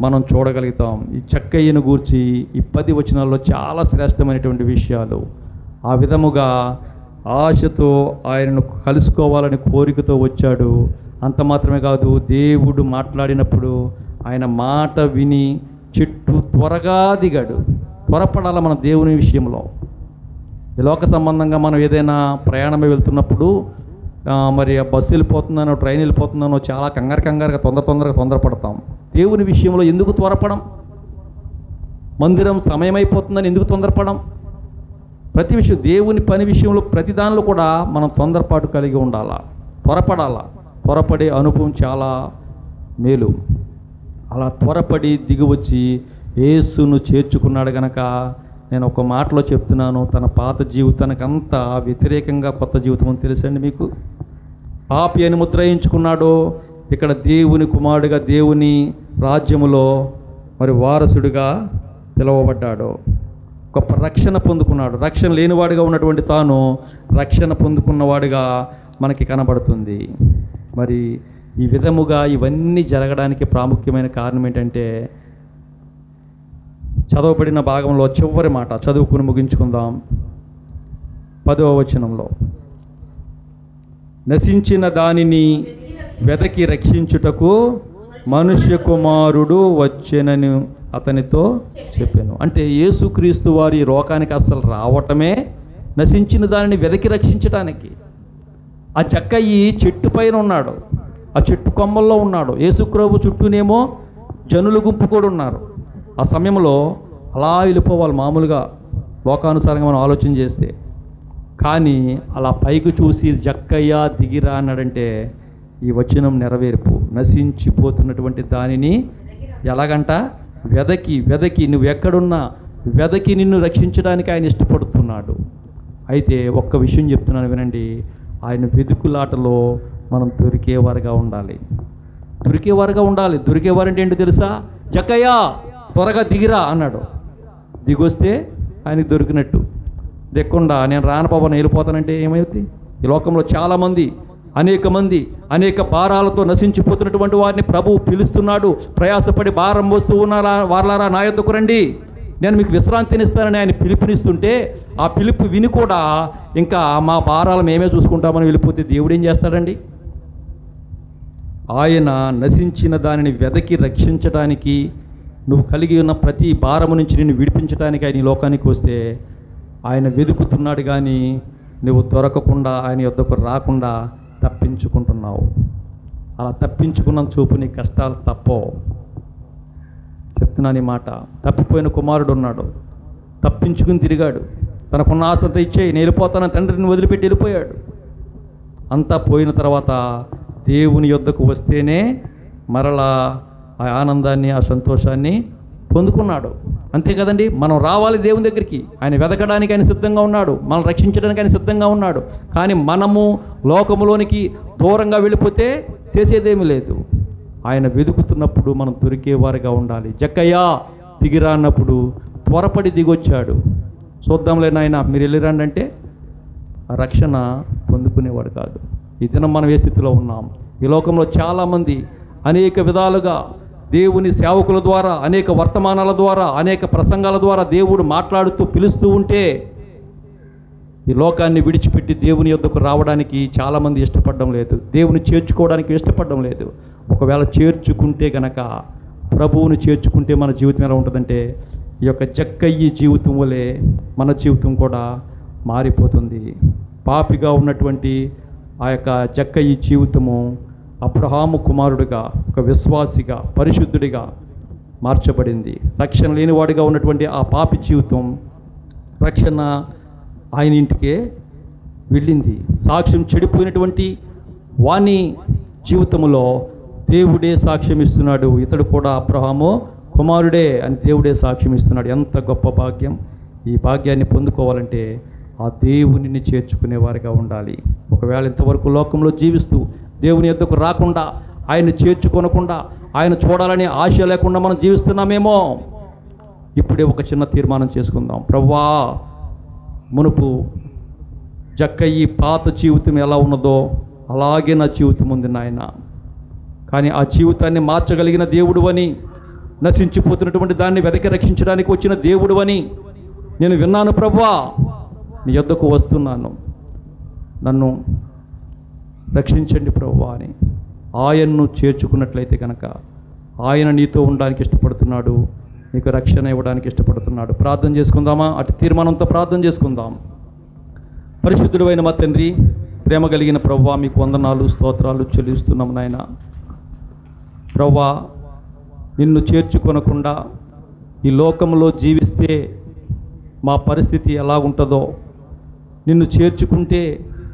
మనం చూడగలుగుతాం. ఈ జక్కయ్యను గూర్చి ఈ 10 వచనాల్లో చాలా శ్రేష్టమైనటువంటి విషయాలు. ఆ విధముగా ఆశతో ఆయనను కలుసుకోవాలని కోరికతో వచ్చాడు. అంత మాత్రమే కాదు, దేవుడు మాట్లాడినప్పుడు ఆయన మాట విని చెట్టు త్వరగా దిగాడు. త్వరపడాలి మన దేవుని విషయంలో. ఈ లోక సంబంధంగా మనం ఏదైనా ప్రయాణమే వెళ్తున్నప్పుడు మరి ఆ బస్సు వెళ్ళిపోతుందనో, ట్రైన్ వెళ్ళిపోతుందనో చాలా కంగారుగా తొందరపడతాం. దేవుని విషయంలో ఎందుకు త్వరపడం? మందిరం సమయం అయిపోతుందని ఎందుకు తొందరపడం? ప్రతి విషయం, దేవుని పని విషయంలో ప్రతి దానిలో కూడా మనం తొందరపాటు కలిగి ఉండాలా, త్వరపడాలా. త్వరపడే అనుభవం చాలా మేలు. అలా త్వరపడి దిగివచ్చి యేసును చేర్చుకున్నాడు గనక నేను ఒక మాటలో చెప్తున్నాను, తన పాత జీవితానికి అంతా వ్యతిరేకంగా కొత్త జీవితం అని తెలుసండి మీకు. పాపి అని ముద్ర వేయించుకున్నాడు. ఇక్కడ దేవుని కుమారుడిగా దేవుని రాజ్యములో మరి వారసుడిగా పిలువబడ్డాడు. గొప్ప రక్షణ పొందుకున్నాడు. రక్షణ లేనివాడిగా ఉన్నటువంటి తాను రక్షణ పొందుకున్నవాడిగా మనకి కనబడుతుంది. మరి ఈ విధముగా ఇవన్నీ జరగడానికి ప్రాముఖ్యమైన కారణం ఏంటంటే, చదవబడిన భాగంలో చివరి మాట చదువుకుని ముగించుకుందాం. 10వ వచనంలో, నశించిన దానిని వెదకి రక్షించుటకు మనుష్య కుమారుడు వచ్చెనని అతనితో చెప్పాను. అంటే యేసుక్రీస్తు వారి లోకానికి అసలు రావటమే నశించిన దానిని వెదకి రక్షించటానికి. ఆ జక్కయ్య చెట్టు పైన ఉన్నాడు, ఆ చెట్టు కొమ్మల్లో ఉన్నాడు. యేసుక్రీస్తు చుట్టూనేమో జనుల గుంపు కూడా ఉన్నారు. ఆ సమయంలో అలా వెళ్ళిపోవాలి మామూలుగా లోకానుసారంగా మనం ఆలోచన చేస్తే. కానీ అలా పైకి చూసి జక్కయ్య దిగిరా అన్నాడంటే ఈ వచనం నెరవేర్పు. నశించిపోతున్నటువంటి దానిని ఎలాగంట వెదకి నువ్వు ఎక్కడున్నా వెదకి నిన్ను రక్షించడానికి ఆయన ఇష్టపడుతున్నాడు. అయితే ఒక్క విషయం చెప్తున్నాను వినండి, ఆయన వెతుకులాటలో మనం దొరికేవారుగా ఉండాలి. దొరికేవారంటే ఏంటో తెలుసా? జక్కయ్య త్వరగా దిగిరా అన్నాడు. దిగొస్తే ఆయనకి దొరికినట్టు. దిక్కుండా నేను రాను బాబా నేను వెళ్ళిపోతానంటే ఏమవుతుంది? ఈ లోకంలో చాలామంది అనేక భారాలతో నశించిపోతున్నటువంటి వారిని ప్రభువు పిలుస్తున్నాడు. ప్రయాసపడి భారం మోస్తూ ఉన్నారా వారలారా నా యొద్దకు రండి, నేను మీకు విశ్రాంతినిస్తానని ఆయన పిలుపునిస్తుంటే ఆ పిలుపు విని కూడా ఇంకా మా భారాలు మేమే చూసుకుంటామని వెళ్ళిపోతే దేవుడు ఏం చేస్తాడండి? ఆయన నశించిన దానిని వెదకి రక్షించడానికి, నువ్వు కలిగి ఉన్న ప్రతి భారము నుంచి నిన్ను విడిపించడానికి ఆయన ఈ లోకానికి వస్తే ఆయన వెతుకుతున్నాడు. కానీ నువ్వు దొరకకుండా ఆయన యొద్దకు రాకుండా తప్పించుకుంటున్నావు. అలా తప్పించుకున్న చూపు నీ కష్టాలు తప్పవు. చెప్తున్నాను ఈ మాట. తప్పిపోయిన కుమారుడు ఉన్నాడు, తప్పించుకుని తిరిగాడు. తనకున్న ఆస్తంతా ఇచ్చేయి నేను వెళ్ళిపోతానని తండ్రిని వదిలిపెట్టి వెళ్ళిపోయాడు. అంతా పోయిన తర్వాత దేవుని యొద్దకు వస్తేనే మరలా ఆ ఆనందాన్ని ఆ సంతోషాన్ని పొందుకున్నాడు. అంతే కదండి, మనం రావాలి దేవుని దగ్గరికి. ఆయన వెతకడానికి ఆయన సిద్ధంగా ఉన్నాడు, మనం రక్షించడానికి ఆయన సిద్ధంగా ఉన్నాడు. కానీ మనము లోకములోనికి దూరంగా వెళ్ళిపోతే చేసేదేమీ లేదు. ఆయన వెతుకుతున్నప్పుడు మనం దొరికేవారుగా ఉండాలి. జక్కయ్య దిగిరా అన్నప్పుడు త్వరపడి దిగొచ్చాడు. చూద్దాంలే నాయన మీరు వెళ్ళిరండి అంటే ఆ రక్షణ పొందుకునేవాడు కాదు. ఈ దినం మనం ఏ స్థితిలో ఉన్నాం? ఈ లోకంలో చాలామంది అనేక విధాలుగా దేవుని సేవకుల ద్వారా, అనేక వర్తమానాల ద్వారా, అనేక ప్రసంగాల ద్వారా దేవుడు మాట్లాడుతూ పిలుస్తూ ఉంటే ఈ లోకాన్ని విడిచిపెట్టి దేవుని యొద్దకు రావడానికి చాలామంది ఇష్టపడడం లేదు. దేవుని చేర్చుకోవడానికి ఇష్టపడడం లేదు. ఒకవేళ చేర్చుకుంటే గనక, ప్రభువుని చేర్చుకుంటే మన జీవితం ఎలా ఉంటుందంటే ఈ యొక్క జక్కయ్య జీవితం వలె మన జీవితం కూడా మారిపోతుంది. పాపిగా ఉన్నటువంటి ఆ యొక్క జక్కయ్య జీవితము అబ్రహాము కుమారుడిగా, ఒక విశ్వాసిగా, పరిశుద్ధుడిగా మార్చబడింది. రక్షణ లేనివాడిగా ఉన్నటువంటి ఆ పాపి జీవితం రక్షణ ఆయన ఇంటికే వెళ్ళింది. సాక్ష్యం చెడిపోయినటువంటి వాని జీవితంలో దేవుడే సాక్ష్యం ఇస్తున్నాడు. ఇతడు కూడా అబ్రహాము కుమారుడే అని దేవుడే సాక్ష్యం ఇస్తున్నాడు. ఎంత గొప్ప భాగ్యం! ఈ భాగ్యాన్ని పొందుకోవాలంటే ఆ దేవునిని చేర్చుకునేవారిగా ఉండాలి. ఒకవేళ ఇంతవరకు లోకంలో జీవిస్తూ దేవుని యొద్దకు రాకుండా, ఆయన్ని చేర్చుకొనకుండా, ఆయన చూడాలనే ఆశ లేకుండా మనం జీవిస్తున్నామేమో. ఇప్పుడే ఒక చిన్న తీర్మానం చేసుకుందాం. ప్రభువా, మునుపు జక్కయ్య పాత జీవితం ఎలా ఉన్నదో అలాగే నా జీవితం ఉంది నాయన. కానీ ఆ జీవితాన్ని మార్చగలిగిన దేవుడు అని, నశించిపోతున్నటువంటి దాన్ని వెదకి రక్షించడానికి వచ్చిన దేవుడు అని నేను విన్నాను. ప్రభువా, నీ యొద్దకు వస్తున్నాను, నన్ను రక్షించండి ప్రభువా అని ఆయన్ను చేర్చుకున్నట్లయితే కనుక ఆయన నీతో ఉండడానికి ఇష్టపడుతున్నాడు, నీకు రక్షణ ఇవ్వడానికి ఇష్టపడుతున్నాడు. ప్రార్థన చేసుకుందామా? అటు తీర్మానంతో ప్రార్థన చేసుకుందాం. పరిశుద్ధుడైన మా తండ్రి, ప్రేమ కలిగిన ప్రభువా, మీకు వందనాలు స్తోత్రాలు చెల్లిస్తున్నాము నాయన. ప్రభువా, నిన్ను చేర్చుకొనకుండా ఈ లోకంలో జీవిస్తే మా పరిస్థితి ఎలా ఉంటుందో, నిన్ను చేర్చుకుంటే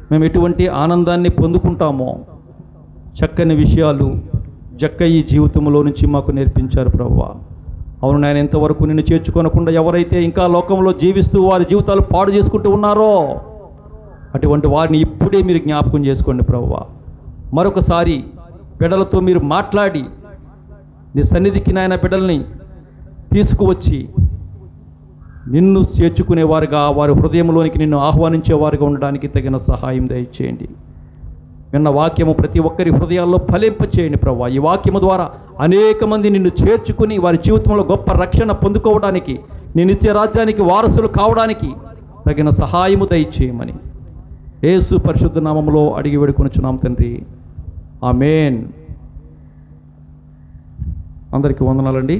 మేము ఎటువంటి ఆనందాన్ని పొందుకుంటామో చక్కని విషయాలు జక్కయ్య జీవితంలో నుంచి మాకు నేర్పించారు ప్రభువా. అవును నాయన, ఇంతవరకు నిన్ను చేర్చుకొనకుండా ఎవరైతే ఇంకా లోకంలో జీవిస్తూ వారి జీవితాలు పాడు చేసుకుంటూ ఉన్నారో అటువంటి వారిని ఇప్పుడే మీరు జ్ఞాపకం చేసుకోండి ప్రభువా. మరొకసారి బిడ్డలతో మీరు మాట్లాడి నీ సన్నిధికి నాయన బిడ్డల్ని తీసుకువచ్చి నిన్ను చేర్చుకునేవారుగా, వారి హృదయంలోనికి నిన్ను ఆహ్వానించేవారుగా ఉండడానికి తగిన సహాయం దయచేయండి. విన్న వాక్యము ప్రతి ఒక్కరి హృదయాల్లో ఫలింపచేయండి ప్రభువా. ఈ వాక్యము ద్వారా అనేక మంది నిన్ను చేర్చుకుని వారి జీవితంలో గొప్ప రక్షణ పొందుకోవడానికి, నీ నిత్య రాజ్యానికి వారసులు కావడానికి తగిన సహాయము దయచేయమని యేసు పరిశుద్ధ నామములో అడిగి వేడుకొనుచున్నాం తండ్రి, ఆమేన్. అందరికీ వందనాలండి.